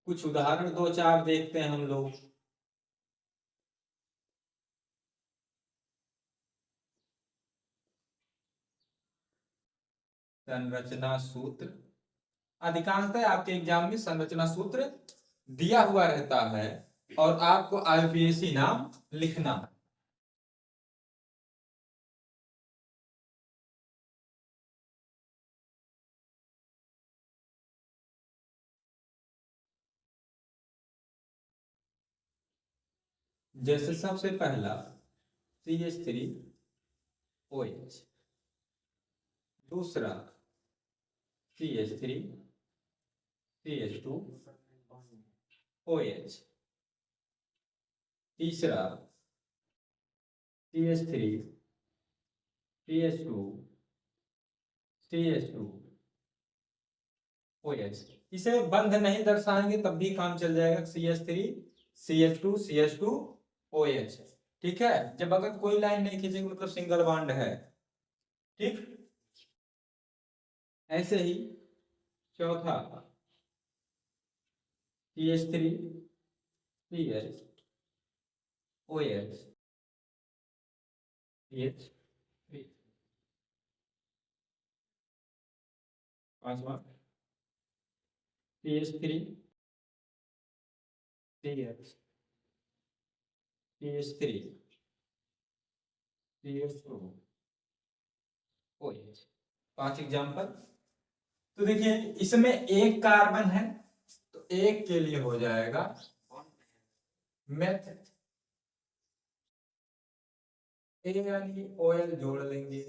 कुछ उदाहरण 2-4 देखते हैं हम लोग। संरचना सूत्र, अधिकांशतः आपके एग्जाम में संरचना सूत्र दिया हुआ रहता है और आपको IUPAC नाम लिखना है। जैसे सबसे पहला CH3OH, दूसरा CH3CH2OH, तीसरा CH3CH2CH2OH। इसे बंध नहीं दर्शाएंगे तब भी काम चल जाएगा, CH3CH2CH2OH। ठीक है, जब अगर कोई लाइन नहीं खींचेंगे मतलब सिंगल बॉन्ड है। ठीक, ऐसे ही चौथा CH3CH CH3, पांचवा CH3CH3CH2OH, 5 एग्जाम्पल। तो देखिए इसमें एक कार्बन है तो एक के लिए हो जाएगा मेथ, OL जोड़ लेंगे,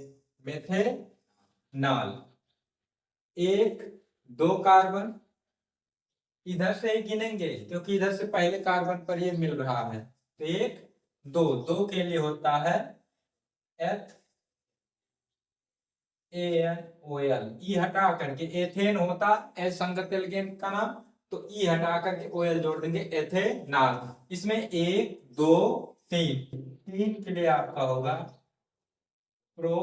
मेथेनॉल। 1 2 कार्बन इधर से ही गिनेंगे क्योंकि इधर से पहले कार्बन पर ये मिल रहा है, तो 1 2 2 के लिए होता है एथेनॉल। ई हटा करके एथेन होता है संगत एल्केन का नाम, तो ई हटा करके OL जोड़ देंगे, एथेनॉल। इसमें 1 2 3 के लिए आपका होगा प्रो,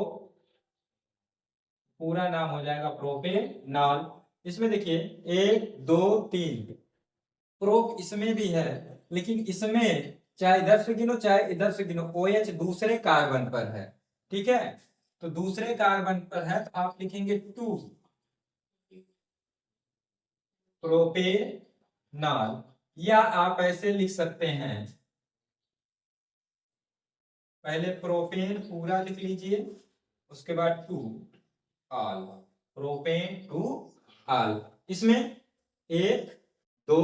पूरा नाम हो जाएगा प्रोपेनॉल। इसमें देखिए 1 2 3 प्रो इसमें भी है, लेकिन इसमें चाहे इधर से गिनो चाहे इधर से गिनो OH दूसरे कार्बन पर है। ठीक है, तो दूसरे कार्बन पर है तो आप लिखेंगे 2 प्रोपेनॉल, या आप ऐसे लिख सकते हैं, पहले प्रोपेन पूरा लिख लीजिए उसके बाद 2 ऑल, प्रोपेन 2 ऑल। इसमें 1 2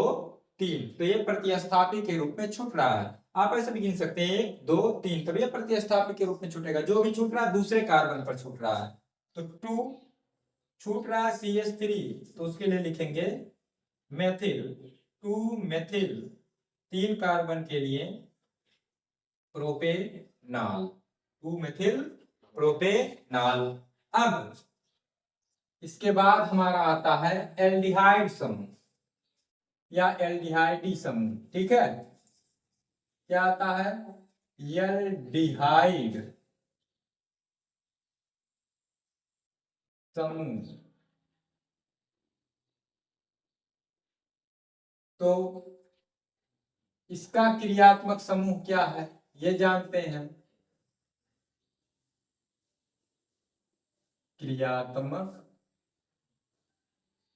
3, तो ये प्रतिस्थापी के रूप में छूट रहा है। आप ऐसे भी गिन सकते हैं 1 2 3, तब ये प्रतिस्थापी के रूप में छूटेगा। जो भी छूट रहा है दूसरे कार्बन पर छूट रहा है। तो 2 छूट रहा है CH3, तो उसके लिए लिखेंगे मेथिल 2 मेथिल, 3 कार्बन के लिए प्रोपेनॉल 2 मेथिल प्रोपेनॉल। अब इसके बाद हमारा आता है एल्डिहाइड समूह या एल्डिहाइडी समूह। ठीक है, क्या आता है? एल्डिहाइड समूह। तो इसका क्रियात्मक समूह क्या है ये जानते हैं। क्रियात्मक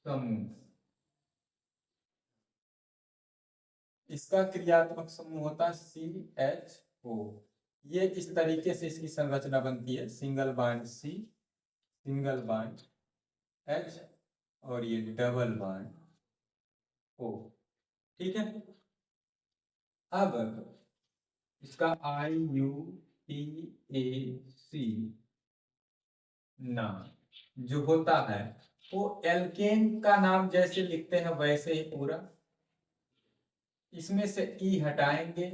समूह, इसका क्रियात्मक समूह होता है CHO। ये इस तरीके से इसकी संरचना बनती है, single bond C, single bond H और ये डबल बॉन्ड O। ठीक है, अब इसका IUPAC नाम जो होता है वो एल्केन का नाम जैसे लिखते हैं वैसे ही पूरा, इसमें से ई हटाएंगे,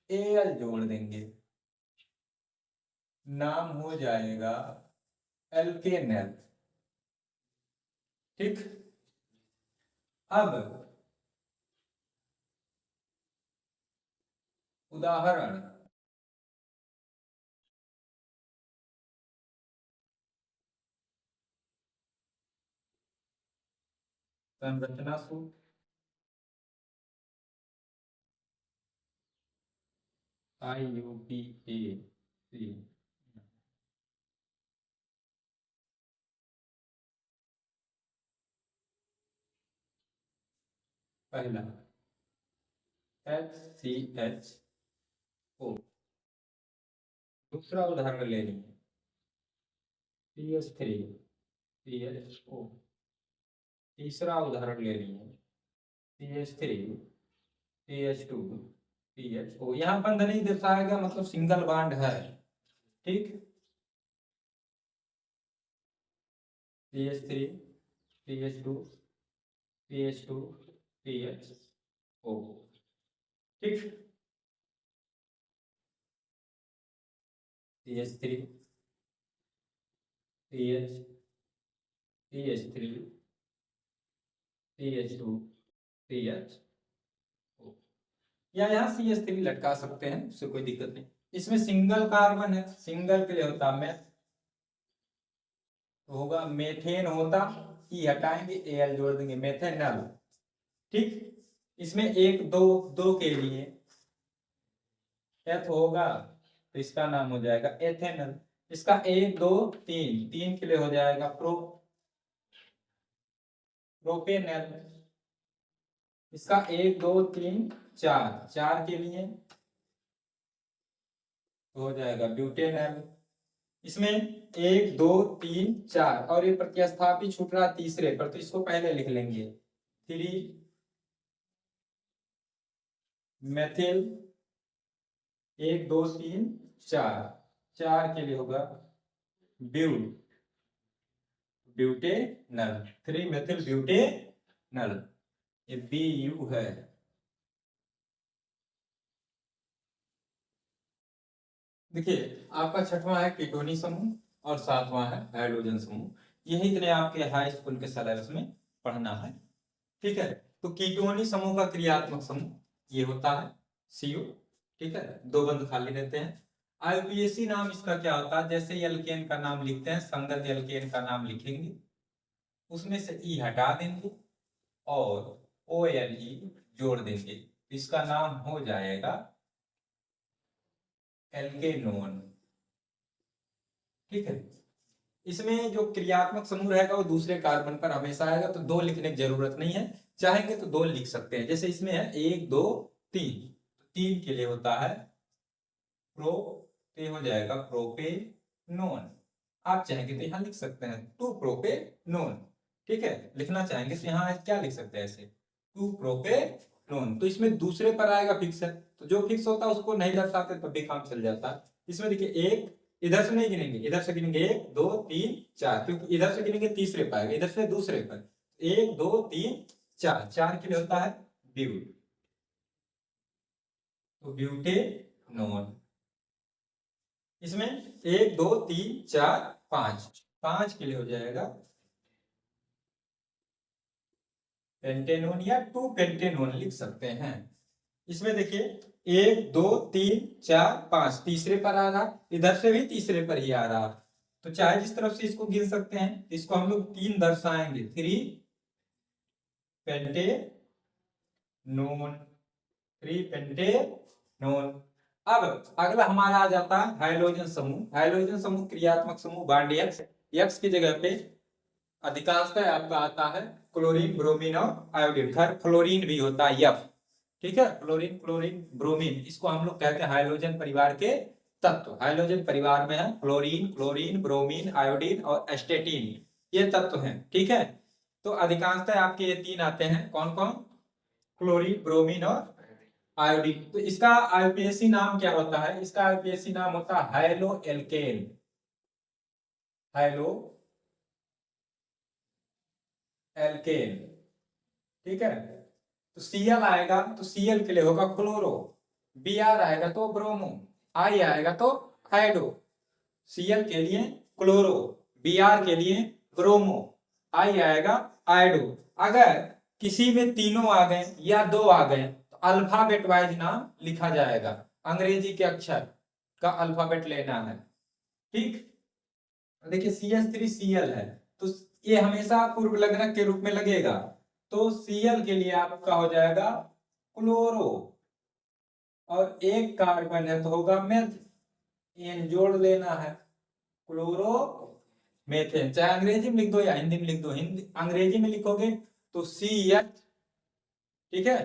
एल जोड़ देंगे, नाम हो जाएगा एल्केनल। ठीक, अब उदाहरण संरचना सूत्र, IUPAC पहला HCHO, दूसरा उदाहरण ले लीजिए CH3 CHO, तीसरा उदाहरण ले लीजिए CH3 CH2 CHO। यहाँ बंध नहीं दर्शाएगा मतलब सिंगल बॉन्ड है। ठीक, CH3 CH2 CH2 CHO। ठीक, CH3 CH CH3 CH2 CHO, या यहाँ CH3 लटका सकते हैं, उससे कोई दिक्कत नहीं। इसमें सिंगल कार्बन है, सिंगल के लिए होता मेथ, तो होगा मेथेन होता, ई हटाएंगे एल जोड़ देंगे मेथेनल। ठीक, इसमें 1 2 2 के लिए एथ होगा तो इसका नाम हो जाएगा एथेनल। इसका 1 2 3 3 के लिए हो जाएगा प्रोपेनल। इसका 1 2 3 4 4 के लिए हो जाएगा ब्यूटेनल। इसमें 1 2 3 4 और ये प्रतिस्थापी छूट रहा तीसरे पर, तो इसको पहले लिख लेंगे 3 मेथिल 1 2 3 4 4 के लिए होगा ब्यूटेनल 3 मेथिल ब्यूटेनल, ये BU है। देखिए आपका छठवां है कीटोनी समूह और सातवां है हाइड्रोजन समूह। यही इतने आपके हाई स्कूल के सिलेबस में पढ़ना है। ठीक है, तो कीटोनी समूह का क्रियात्मक समूह ये होता है CO। ठीक है, 2 बंद खाली रहते हैं। IUPAC नाम इसका क्या होता है, जैसे एल्केन का नाम लिखते हैं, संगत एल्केन का नाम लिखेंगे, उसमें से ई हटा देंगे और OLE जोड़ देंगे, इसका नाम हो जाएगा एल्केनोन। ठीक है, इसमें जो क्रियात्मक समूह रहेगा वो दूसरे कार्बन पर हमेशा आएगा, तो 2 लिखने की जरूरत नहीं है, चाहेंगे तो 2 लिख सकते हैं। जैसे इसमें है 1 2 3, 3 के लिए होता है प्रो, तो हो जाएगा प्रोपेनोन। आप चाहेंगे तो यहाँ लिख सकते हैं 2 प्रोपेनोन। ठीक है, लिखना चाहेंगे तो यहाँ क्या लिख सकते हैं ऐसे 2 प्रोपेनोन। नोन। तो इसमें दूसरे पर आएगा फिक्स है, तो जो फिक्स होता है उसको नहीं दर्शाते तब भी काम चल जाता है। इसमें देखिए एक, इधर से नहीं गिनेंगे, इधर से गिनेंगे 1 2 3 4, क्योंकि इधर से गिनेंगे तीसरे पर आएगा, इधर से दूसरे पर 1 2 3 4, 4 के लिए होता है ब्यूट, तो ब्यूटेनॉन। इसमें 1 2 3 4 5, 5 के लिए हो जाएगा पेंटेनोन या 2 पेंटेनोन लिख सकते हैं। इसमें देखिए 1 2 3 4 5 तीसरे पर आ रहा, इधर से भी तीसरे पर ही आ रहा, तो चाहे जिस तरफ से इसको गिन सकते हैं, इसको हम लोग 3 दर्शाएंगे, 3 पेंटेनोन, 3 पेंटेनोन। अब अगला हमारा आ जाता है हाइड्रोजन समूह। हाइड्रोजन समूह क्रियात्मक समूह बॉन्ड एक्स, एक्स की जगह पे अधिकांशतः आपका आता है क्लोरीन ब्रोमीन और आयोडीन, खैर फ्लोरीन भी होता है एफ, ठीक है, फ्लोरीन क्लोरीन ब्रोमीन, इसको हम लोग कहते हैं हाइड्रोजन परिवार के तत्व। हाइड्रोजन परिवार में है फ्लोरीन क्लोरीन ब्रोमीन आयोडीन और एस्टेटीन, ये तत्व हैं, ठीक है। तो अधिकांशतः आपके ये 3 आते हैं, कौन कौन, क्लोरीन ब्रोमीन और आयोडीन। तो इसका आईपीएसी नाम क्या होता है, इसका आईपीएसी नाम होता है हाइलो एल्केन, हाइलो एल्केन, ठीक है। तो Cl आएगा तो Cl के लिए होगा क्लोरो, Br आएगा तो ब्रोमो, I आएगा तो हाइड्रो। Cl के लिए क्लोरो, Br के लिए ब्रोमो, I आएगा आयोडो। अगर किसी में तीनों आ गए या 2 आ गए तो अल्फाबेट वाइज नाम लिखा जाएगा, अंग्रेजी के अक्षर का अल्फाबेट लेना है, ठीक। देखिए CH3Cl है, तो ये हमेशा पूर्व लग्नक के रूप में लगेगा, तो Cl के लिए आपका हो जाएगा क्लोरो, और एक कार्बन है तो होगा मेथ, एन जोड़ लेना है, क्लोरो मेथेन, चाहे अंग्रेजी में लिख दो या हिंदी में लिख दो, हिंदी अंग्रेजी में लिखोगे तो CH, ठीक है,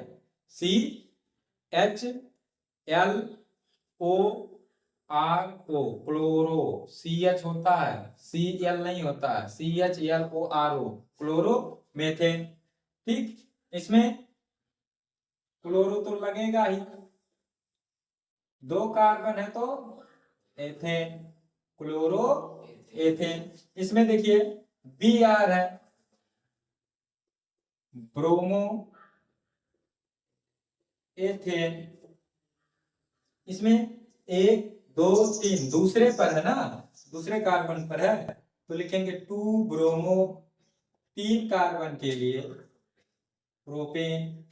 CHLO क्लोरो, CH होता है Cl नहीं होता है, CHLORO क्लोरो मेथेन, ठीक। इसमें क्लोरो तो लगेगा ही, 2 कार्बन है तो एथेन, क्लोरो एथेन। इसमें देखिए Br है ब्रोमो एथेन, इसमें 1 2 3 दूसरे पर है ना, दूसरे कार्बन पर है, तो लिखेंगे 2 ब्रोमो, 3 कार्बन के लिए प्रोपेन,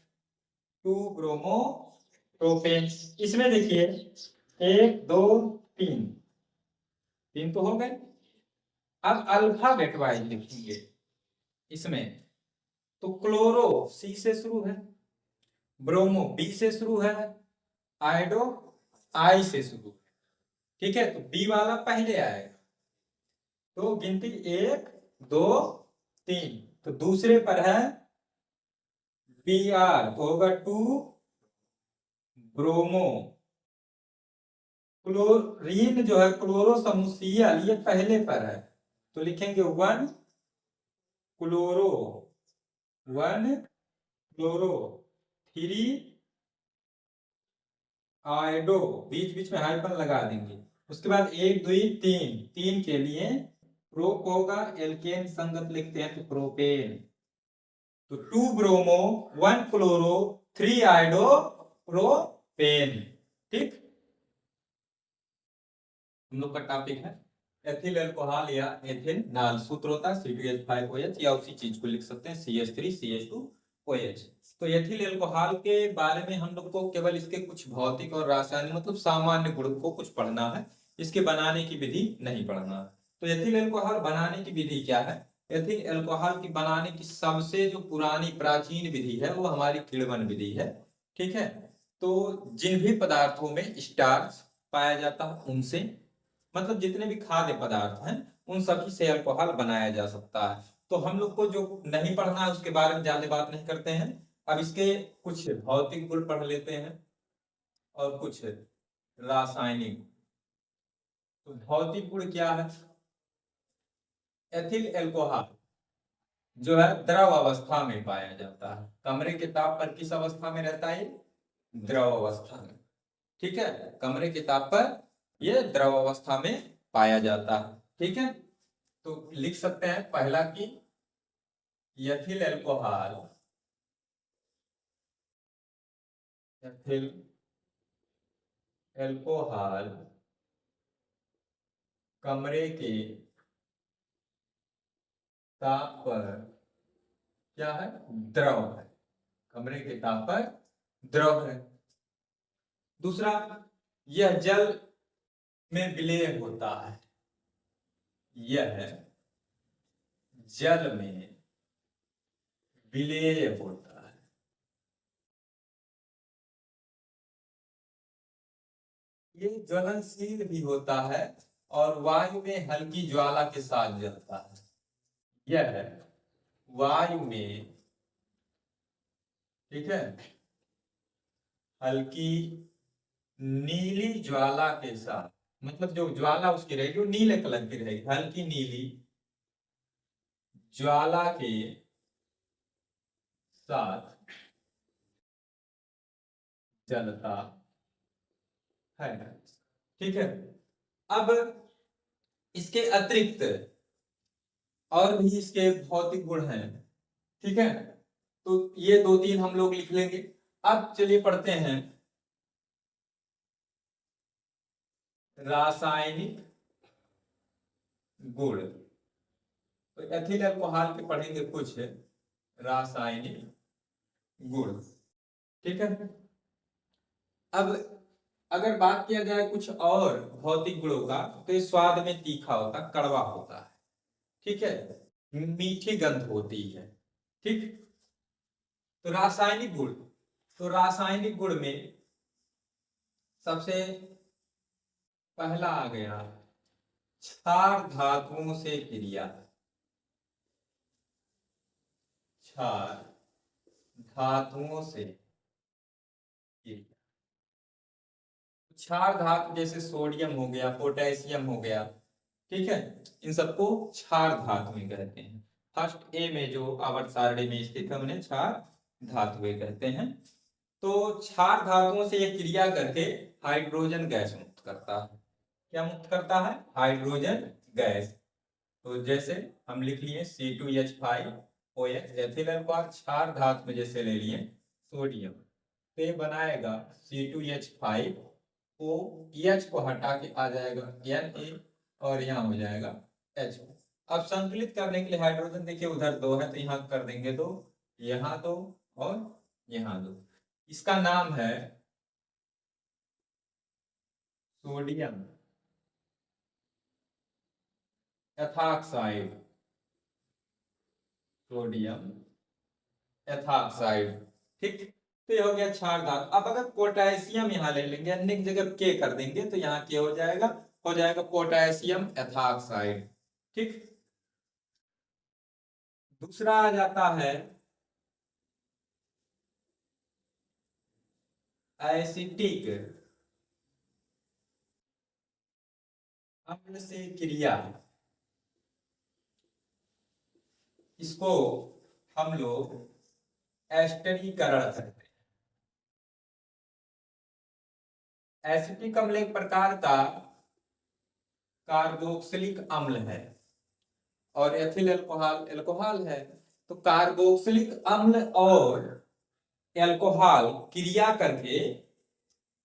2 ब्रोमो प्रोपेन। इसमें देखिए 1 2 3, 3 तो हो गए। अब अल्फाबेट वाइज लिखेंगे इसमें, तो क्लोरो C से शुरू है, ब्रोमो B से शुरू है, आयोडो I से शुरू है, ठीक है, तो B वाला पहले आएगा, तो गिनती 1 2 3, तो दूसरे पर है Br, तो होगा 2 ब्रोमो, क्लोरीन जो है क्लोरो समूह Cl ये पहले पर है, तो लिखेंगे 1 क्लोरो, 1 क्लोरो, 3 आयोडो, बीच बीच में हाइफन लगा देंगे, उसके बाद 1 2 3, 3 के लिए प्रोप होगा, एल्केन संगत लिखते हैं तो प्रोपेन, तो 2 ब्रोमो 1 क्लोरो 3 आयोडो प्रोपेन, ठीक। हम लोग का टॉपिक है एथिल अल्कोहल या एथेनॉल, सूत्र होता है C2H5OH, या उसी चीज को लिख सकते हैं CH3CH2OH। तो एथिल अल्कोहल के बारे में हम लोग को केवल इसके कुछ भौतिक और रासायनिक मतलब सामान्य गुण को कुछ पढ़ना है, इसके बनाने की विधि नहीं पढ़ना। तो एथिल अल्कोहल बनाने की विधि क्या है, एथिल अल्कोहल की बनाने की सबसे जो पुरानी प्राचीन विधि है वो हमारी किण्वन विधि है, ठीक है। तो जिन भी पदार्थों में स्टार्च पाया जाता है उनसे, मतलब जितने भी खाद्य पदार्थ हैं उन सभी से अल्कोहल बनाया जा सकता है। तो हम लोग को जो नहीं पढ़ना है उसके बारे में ज्यादा बात नहीं करते हैं, अब इसके कुछ भौतिक गुण पढ़ लेते हैं और कुछ रासायनिक। तो भौतिक गुण क्या है, एथिल अल्कोहल जो है द्रव अवस्था में पाया जाता है। कमरे के ताप पर किस अवस्था में रहता है? द्रव अवस्था में। ठीक है, कमरे के ताप पर यह द्रव अवस्था में पाया जाता है। ठीक है, तो लिख सकते हैं पहला कि एथिल एल्कोहल, एथिल एल्कोहल कमरे के ताप पर क्या है? द्रव है। कमरे के ताप पर द्रव है। दूसरा, यह जल में विलेय होता है। यह जल में विलेय होता है। ये ज्वलनशील भी होता है और वायु में हल्की ज्वाला के साथ जलता है। यह वायु में, ठीक है, हल्की नीली ज्वाला के साथ, मतलब जो ज्वाला उसकी रहेगी वो नीले कलर की रहेगी, हल्की नीली ज्वाला के साथ जलता है। ठीक है, अब इसके अतिरिक्त और भी इसके भौतिक गुण हैं। ठीक है, तो ये दो तीन हम लोग लिख लेंगे। अब चलिए पढ़ते हैं रासायनिक गुण। तो एथिल अल्कोहल के पढ़ेंगे कुछ रासायनिक गुण। ठीक है, अब अगर बात किया जाए कुछ और भौतिक गुणों का, तो ये स्वाद में तीखा होता, कड़वा होता है। ठीक है, मीठी गंध होती है। ठीक, तो रासायनिक गुण, तो रासायनिक गुण में सबसे पहला आ गया क्षार धातुओं से क्रिया। क्षार धातुओं से क्रिया, क्षार धातु जैसे सोडियम हो गया, पोटेशियम हो गया, ठीक है, इन सबको क्षार धातु में कहते हैं। फर्स्ट ए में जो आवर्त सारणी में स्थित है उन्हें क्षार धातुएं कहते हैं। तो क्षार धातुओं से यह क्रिया करके हाइड्रोजन गैस मुक्त करता है। क्या मुक्त करता है? Hydrogen gas. तो जैसे हम लिख लिए C2H5OH, एथिल अल्कोहल क्षार धातु में जैसे ले लिए सोडियम, तो ये बनाएगा C2H5OH को हटा के आ जाएगा Na और यहाँ हो जाएगा H। अब संतुलित करने के लिए हाइड्रोजन देखिए उधर दो है तो यहाँ कर देंगे दो, यहाँ दो और यहाँ दो। इसका नाम है सोडियम एथॉक्साइड। Sodium ethoxide. ठीक, तो ये हो गया क्षार धातु। अब अगर पोटेशियम यहाँ ले लेंगे, अन्य जगह के कर देंगे तो यहाँ के हो जाएगा पोटेशियम एथॉक्साइड। ठीक, दूसरा आ जाता है एसिटिक अम्ल से क्रिया। इसको हम लोग एस्टरीकरण करते हैं। एसिटिक अम्ल एक प्रकार का कार्बोक्सिलिक अम्ल है और एथिल अल्कोहल एल्कोहल है। तो कार्बोक्सिलिक अम्ल और एल्कोहल क्रिया करके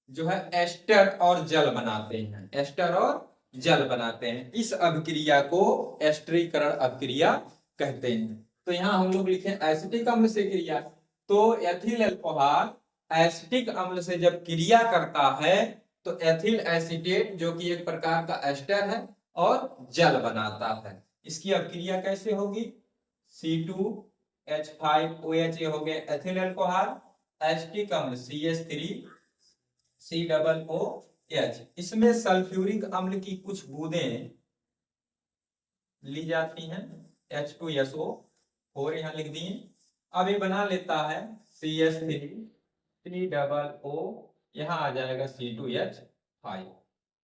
जो है एस्टर और जल बनाते हैं। एस्टर और जल बनाते हैं। इस अभिक्रिया को एस्टरीकरण अभिक्रिया कहते हैं। तो यहाँ हम लोग लिखे एसिटिक अम्ल से क्रिया। तो एथिल अल्कोहल एसिटिक अम्ल से जब क्रिया करता है तो एथिल एसीटेट जो कि एक प्रकार का एस्टर है और जल बनाता है। इसकी अभिक्रिया कैसे होगी? C2H5OH हो गया एथिल अल्कोहल, एसिटिक अम्ल CH3COOH। इसमें सल्फ्यूरिक अम्ल की कुछ बूंदें ली जाती हैं, H2SO4 यहाँ लिख दिए। अब ये बना लेता है CH3COO, यहाँ आ जाएगा C2H5।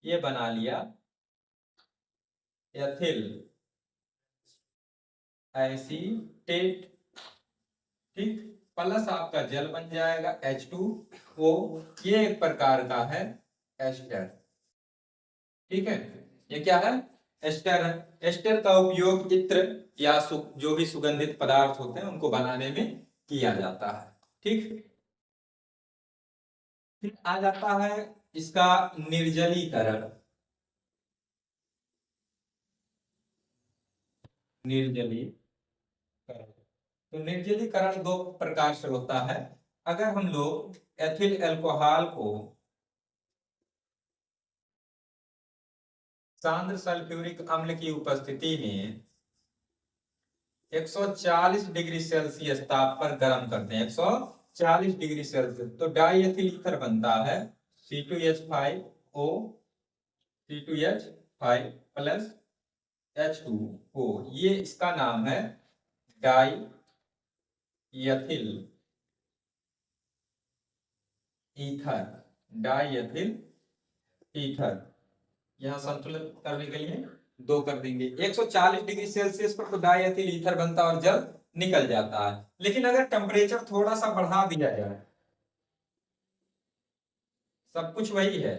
ये बना लिया एथिल एसीटेट, ठीक, प्लस आपका जल बन जाएगा H2O। ये एक प्रकार का है एस्टर, ठीक है। ये क्या है? एस्टर है। एस्टर का उपयोग इत्र या जो भी सुगंधित पदार्थ होते हैं उनको बनाने में किया जाता है, ठीक। फिर आ जाता है इसका निर्जलीकरण। निर्जलीकरण, तो निर्जलीकरण दो प्रकार से होता है। अगर हम लोग एथिल अल्कोहल को सांद्र सल्फ्यूरिक अम्ल की उपस्थिति में 140 डिग्री सेल्सियस ताप पर गर्म करते हैं, 140 डिग्री सेल्सियस, तो डाई एथिल ईथर बनता है C2H5O, C2H5 प्लस H2O। ये इसका नाम है die ethyl ether, die ethyl ether. यहां संतुलित करने के लिए दो कर देंगे। 140 डिग्री सेल्सियस पर तो डाई एथिल ईथर बनता है और जल निकल जाता है। लेकिन अगर टेम्परेचर थोड़ा सा बढ़ा दिया जाए, सब कुछ वही है,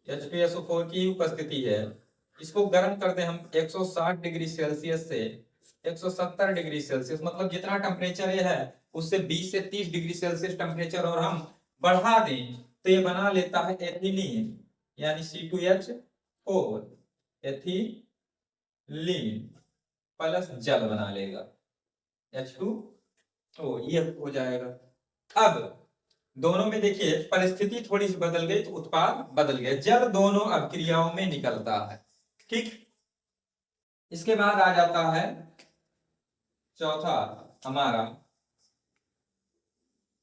H2SO4 की उपस्थिति है, इसको गर्म कर दें हम 160 डिग्री सेल्सियस से 170 डिग्री सेल्सियस, मतलब जितना टेम्परेचर ये है उससे 20 से 30 डिग्री सेल्सियस टेम्परेचर और हम बढ़ा दें तो ये बना लेता है एथिलीन, यानी C2H4, एथिलीन प्लस जल बना लेगा H2O, ये हो जाएगा। अब दोनों में देखिए परिस्थिति थोड़ी सी बदल गई तो उत्पाद बदल गया, जल दोनों अब क्रियाओं में निकलता है, ठीक। इसके बाद आ जाता है चौथा हमारा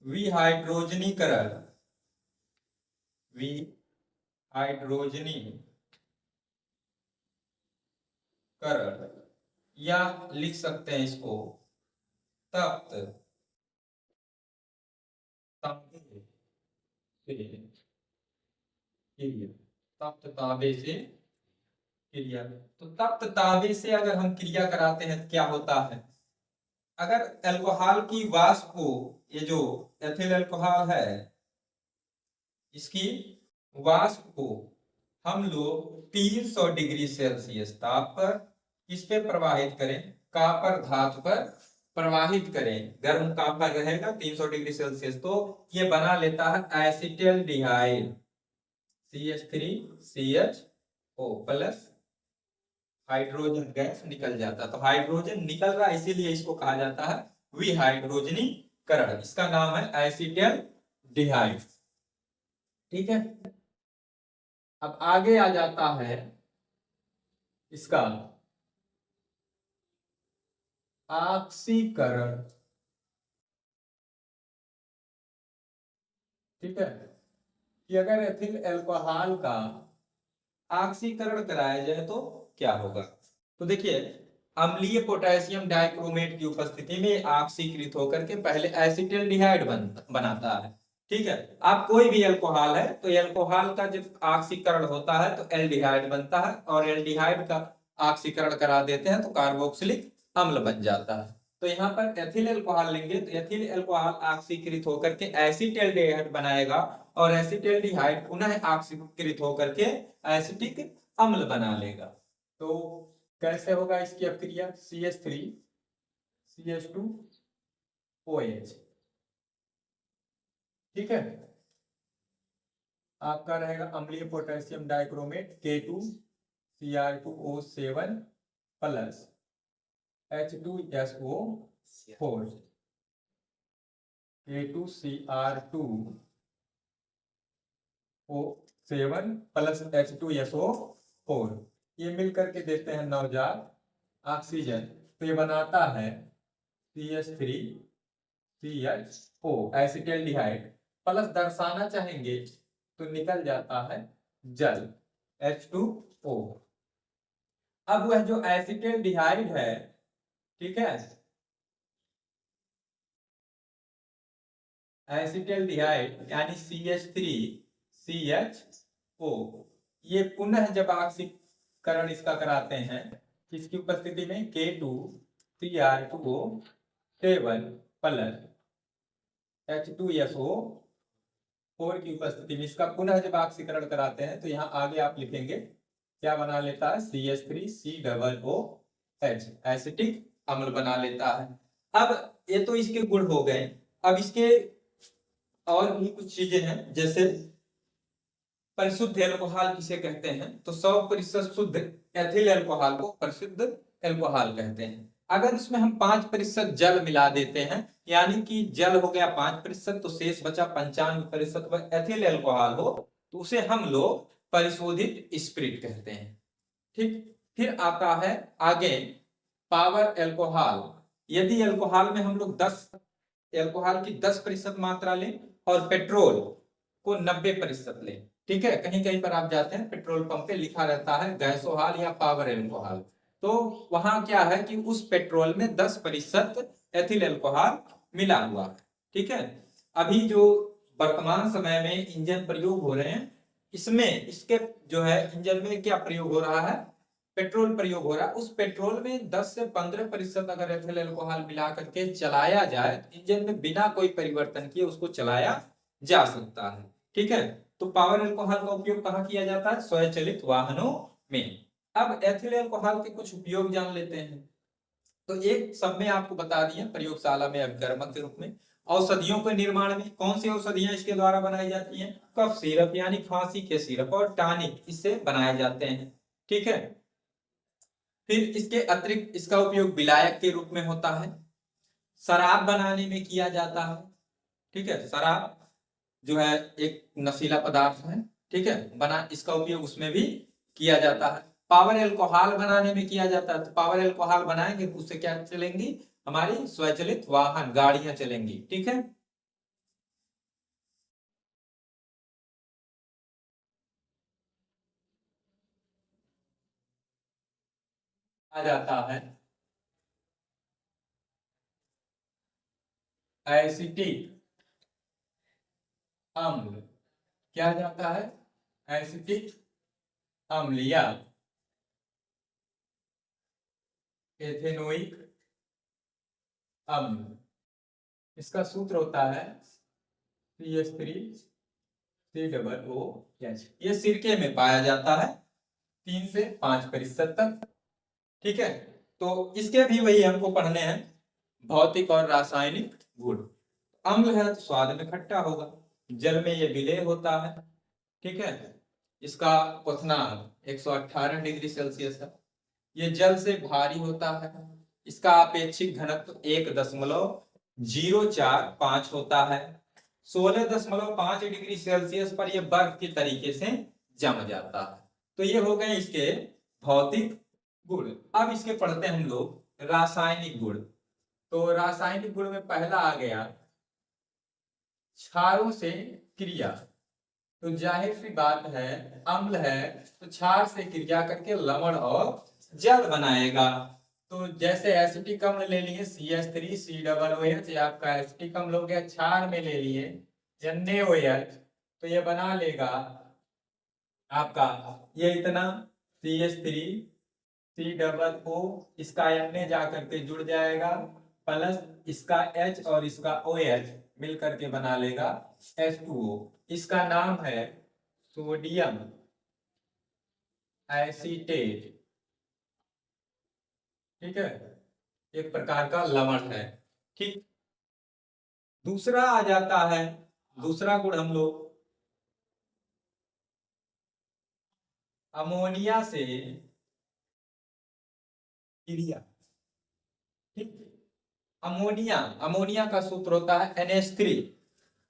विहाइड्रोजनीकरण। विहाइड्रोजनीकरण, या लिख सकते हैं इसको तप्त तांबे से क्रिया, तप्त तांबे से क्रिया। तो तप्त तांबे से अगर हम क्रिया कराते हैं तो क्या होता है? अगर अल्कोहल की वाष्प को, ये जो एथिल अल्कोहल है इसकी वाष्प को हम लोग 300 डिग्री सेल्सियस ताप पर किस पे प्रवाहित करें? कॉपर धातु पर प्रवाहित करें। गर्म कॉपर रहेगा 300 डिग्री सेल्सियस, तो ये बना लेता है acetaldehyde CH3CHO plus hydrogen gas निकल जाता है। तो हाइड्रोजन निकल रहा है इसीलिए इसको कहा जाता है विहाइड्रोजनीकरण। इसका नाम है एसिटल्डिहाइड, ठीक है। अब आगे आ जाता है इसका ऑक्सीकरण, ठीक है, कि अगर एथिल अल्कोहल का ऑक्सीकरण कराया जाए तो क्या होगा? तो देखिए अम्लीय पोटेशियम डाइक्रोमेट की उपस्थिति में ऑक्सीकृत होकर के पहले एसिटल्डिहाइड बनाता है, ठीक है। आप कोई भी अल्कोहल है तो अल्कोहल का जब ऑक्सीकरण होता है तो एल्डिहाइड बनता है, और एल्डिहाइड का ऑक्सीकरण करा देते हैं तो कार्बोक्सिलिक अम्ल बन जाता है। तो यहाँ पर एथिल अल्कोहल लेंगे तो एथिल अल्कोहल ऑक्सीकृत होकर के एसिटल्डिहाइड बनाएगा, और एसिटल्डिहाइड पुनः ऑक्सीकृत होकर के एसिटिक अम्ल बना लेगा। तो कैसे होगा इसकी अभिक्रिया? CH3CH2OH, ठीक है। आपका रहेगा अम्लीय potassium dichromate K2Cr2O7 plus H2SO4, K2Cr2O7 plus H2SO4, ये मिलकर के देते हैं नवजात ऑक्सीजन, तो ये बनाता है CH3CHO एसिटल्डिहाइड, प्लस दर्शाना चाहेंगे तो निकल जाता है जल H2O। अब वह जो एसिटल्डिहाइड है, ठीक है, एसिटल्डिहाइड यानी CH3CHO, ये पुनः जब ऑक्सीकरण इसका कराते हैं किसकी उपस्थिति में K2CR2O7 प्लस H2SO4 की उपस्थिति में इसका पुनः जब ऑक्सीकरण कराते हैं तो यहाँ आगे आप लिखेंगे क्या बना लेता है, CH3COOH एसिटिक अम्ल बना लेता है। अब ये तो इसके गुण हो गए, अब इसके और भी कुछ चीजें हैं, जैसे परिशुद्ध एल्कोहल किसे कहते हैं, तो 100% शुद्ध एथिल एल्कोहल को परिशुद्ध एल्कोहल कहते हैं। अगर इसमें हम 5% जल मिला देते हैं, यानी कि जल हो गया 5%, तो शेष बचा 95% वह एथिल एल्कोहल हो, तो उसे हम लोग परिशोधित स्पिरिट कहते हैं। ठीक, फिर आता है आगे पावर एल्कोहल। यदि एल्कोहल में हम लोग 10% मात्रा लें और पेट्रोल को 90% लें, ठीक है, कहीं कहीं पर आप जाते हैं पेट्रोल पंप पे लिखा रहता है गैसोहॉल या पावर एल्कोहल, तो वहां क्या है कि उस पेट्रोल में 10% एथिल एल्कोहल मिला हुआ है। ठीक है, अभी जो वर्तमान समय में इंजन प्रयोग हो रहे हैं, इसमें इसके जो है इंजन में क्या प्रयोग हो रहा है, पेट्रोल प्रयोग हो रहा है। उस पेट्रोल में 10 से 15% अगर एथिल एल्कोहल मिला करके चलाया जाए तो इंजन में बिना कोई परिवर्तन किए उसको चलाया जा सकता है। ठीक है, तो पावर एल्कोहल का उपयोग कहाँ किया जाता है, स्वचालित वाहनों में। अब एथिल एल्कोहल के कुछ उपयोग जान लेते हैं। तो एक सब में आपको बता दिए प्रयोगशाला में अभिकर्मक के रूप में। औषधियों के निर्माण में कौन सी औषधियां इसके द्वारा बनाई जाती हैं, कफ सिरप यानी खांसी के सिरप और टॉनिक इससे बनाए जाते हैं। ठीक है, फिर इसके अतिरिक्त इसका उपयोग विलायक के रूप में होता है, शराब बनाने में किया जाता है। ठीक है, शराब जो है एक नशीला पदार्थ है, ठीक है, बना इसका उपयोग उसमें भी किया जाता है। पावर एल्कोहल बनाने में किया जाता है, तो पावर एल्कोहल बनाएंगे तो उससे क्या चलेंगी, हमारी स्वचालित वाहन गाड़ियां चलेंगी। ठीक है, आ जाता है एसिटिक अम्ल, क्या जाता है, एसिटिक अम्ल या एथेनोइक अम्ल। इसका सूत्र होता है CH3COOH। ये सिरके में पाया जाता है 3 से 5% तक। ठीक है, तो इसके भी वही हमको पढ़ने हैं भौतिक और रासायनिक गुण। अम्ल है तो स्वाद में खट्टा होगा, जल में ये विलेय होता है। ठीक है, इसका क्वथनांक 118 डिग्री सेल्सियस है। ये जल से भारी होता है, इसका अपेक्षिक घनत्व 1.045 होता है। 16.5 डिग्री सेल्सियस पर यह बर्फ के तरीके से जम जाता है। तो ये हो गए इसके भौतिक गुण। अब इसके पढ़ते हैं हम लोग रासायनिक गुण। तो रासायनिक गुण में पहला आ गया क्षारों से क्रिया। तो जाहिर सी बात है अम्ल है तो क्षार से क्रिया करके लवण और जल बनाएगा। तो जैसे एसिटिक अम्ल ले लिए CH3COOH, आपका एसिटिक अम्ल हो गया, क्षार में ले लिए NaOH, तो ये बना लेगा आपका ये इतना CH3COO, इसका Na जा करके जुड़ जाएगा, प्लस इसका H और इसका OH मिल करके बना लेगा H2O। इसका नाम है सोडियम एसीटेट। ठीक है, एक प्रकार का लवण है। ठीक, दूसरा आ जाता है, दूसरा गुण हम लोग अमोनिया से क्रिया। ठीक, अमोनिया का सूत्र होता है NH3।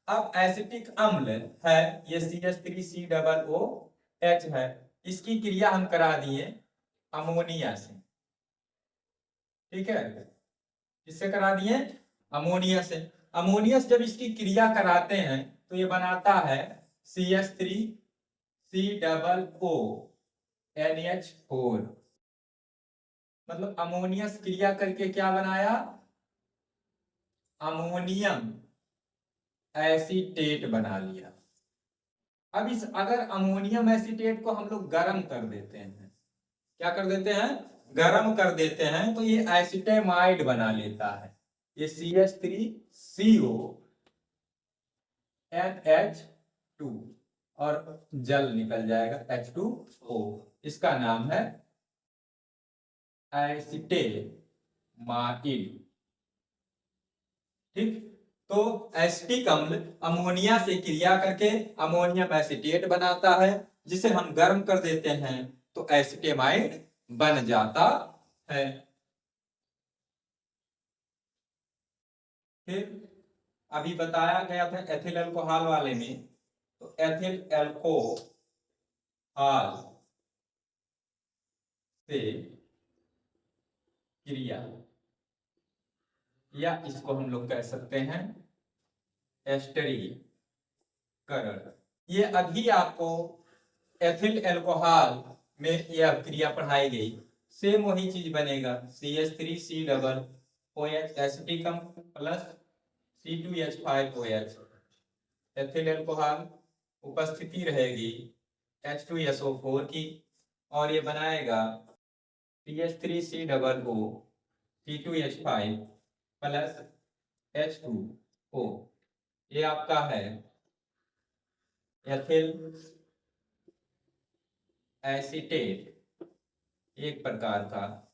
अब एसिटिक अम्ल है ये CH3COOH है, इसकी क्रिया हम करा दिए अमोनिया से। ठीक है, किससे करा दिए, अमोनिया से। अमोनिया से जब इसकी क्रिया कराते हैं तो ये बनाता है CH3COONH4। मतलब अमोनियस क्रिया करके क्या बनाया, अमोनियम एसीटेट बना लिया। अब इस अगर अमोनियम एसीटेट को हम लोग गर्म कर देते हैं, क्या कर देते हैं, गर्म कर देते हैं तो ये एसिटेमाइड बना लेता है। ये CH3CO NH2 और जल निकल जाएगा H2O। इसका नाम है एसिटेमाइड। ठीक, तो एसिटिक अम्ल अमोनिया से क्रिया करके अमोनियम एसिटेट बनाता है, जिसे हम गर्म कर देते हैं तो एसिटेमाइड बन जाता है। फिर अभी बताया गया था एथिल अल्कोहल वाले में, तो एथिल अल्कोहल से क्रिया, या इसको हम लोग कह सकते हैं एस्टरीकरण। ये अभी आपको एथिल अल्कोहल में यह क्रिया पढ़ाई गई, सेम वही चीज बनेगा। CH3C OH एसिटिक अम्ल प्लस C2H5OH, एथिल अल्कोहल उपस्थिति रहेगी H2SO4 की, और ये बनाएगा CH3COO C2H5 प्लस H2O। ये आपका है एथिल एसीटेट, एक प्रकार का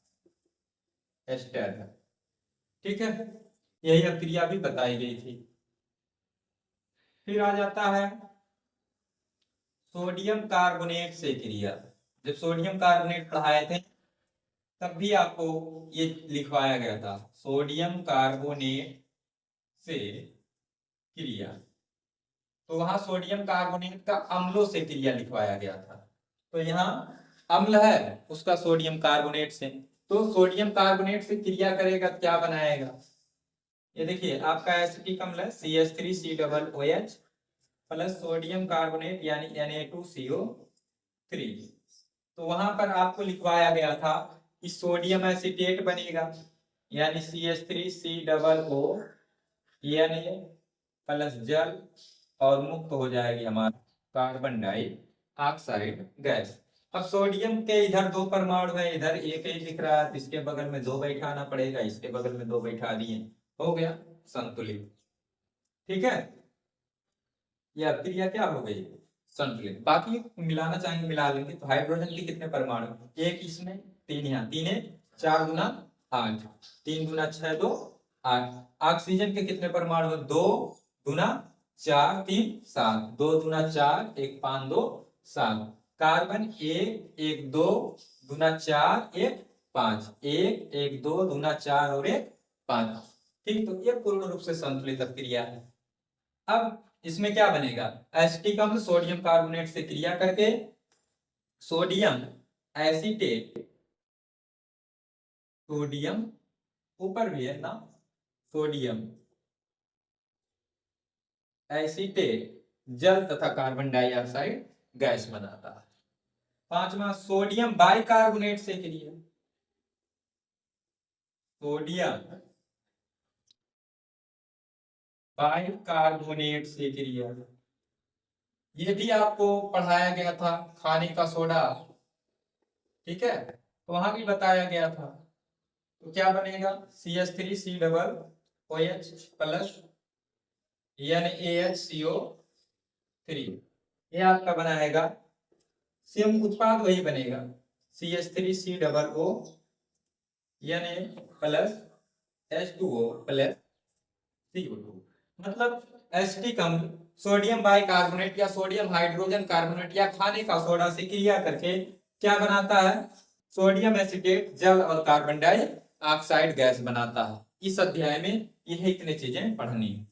एस्टर है। ठीक है, यही क्रिया भी बताई गई थी। फिर आ जाता है सोडियम कार्बोनेट से क्रिया। जब सोडियम कार्बोनेट पढ़ाए थे तब भी आपको ये लिखवाया गया था, सोडियम कार्बोनेट से क्रिया। तो वहां सोडियम कार्बोनेट का अम्लों से क्रिया लिखवाया गया था, तो यहाँ अम्ल है उसका सोडियम कार्बोनेट से, तो सोडियम कार्बोनेट से क्रिया करेगा क्या बनाएगा। ये देखिए आपका एसिटिक अम्ल है CH3COOH प्लस सोडियम कार्बोनेट यानी Na2CO3। तो वहां पर आपको लिखवाया गया था कि सोडियम एसिटेट बनेगा, यानी CH3COO Na प्लस जल, और मुक्त हो जाएगी हमारा कार्बन डाइऑक्साइड गैस। अब सोडियम के इधर 2 परमाणु है, इधर एक ही दिख रहा है, तो इसके बगल में 2 बैठाना पड़ेगा, इसके बगल में 2 बैठा दिए, हो गया संतुलित। ठीक है, यह क्रिया क्या हो गई, संतुलित। बाकी मिलाना चाहेंगे मिला लेंगे। तो हाइड्रोजन के कितने परमाणु, एक इसमें 3 यहाँ, 3 4 गुना 8, 3 गुना 6 2 8। ऑक्सीजन के कितने परमाणु, 2 गुना 4 3 7, 2 गुना 4 1 5 2 7। कार्बन 1 1 2 गुना 4 1 5, 1 1 2 गुना 4 और 1 5। ठीक, तो ये पूर्ण रूप से संतुलित क्रिया है। अब इसमें क्या बनेगा, एसिटिक अम्ल सोडियम कार्बोनेट से क्रिया करके सोडियम एसीटेट, सोडियम ऊपर भी है ना, सोडियम एसीटेट जल तथा कार्बन डाइऑक्साइड गैस बनाता है। 5वां सोडियम बाइकार्बोनेट से क्रिया, सोडियम बाइकार्बोनेट से क्रिया, ये भी आपको पढ़ाया गया था, खाने का सोडा। ठीक है, तो वहां भी बताया गया था। तो क्या बनेगा, CH3COOH प्लस NaHCO3, ये आपका बनाएगा, सेम उत्पाद वही बनेगा, CH3COO Na plus H2O plus CO2। मतलब एसिटिक अम्ल सोडियम बाइकार्बोनेट या सोडियम हाइड्रोजन कार्बोनेट या खाने का सोडा से क्रिया करके क्या बनाता है, सोडियम एसिटेट जल और कार्बन डाइऑक्साइड गैस बनाता है। इस अध्याय में यही इतनी चीजें पढ़नी है।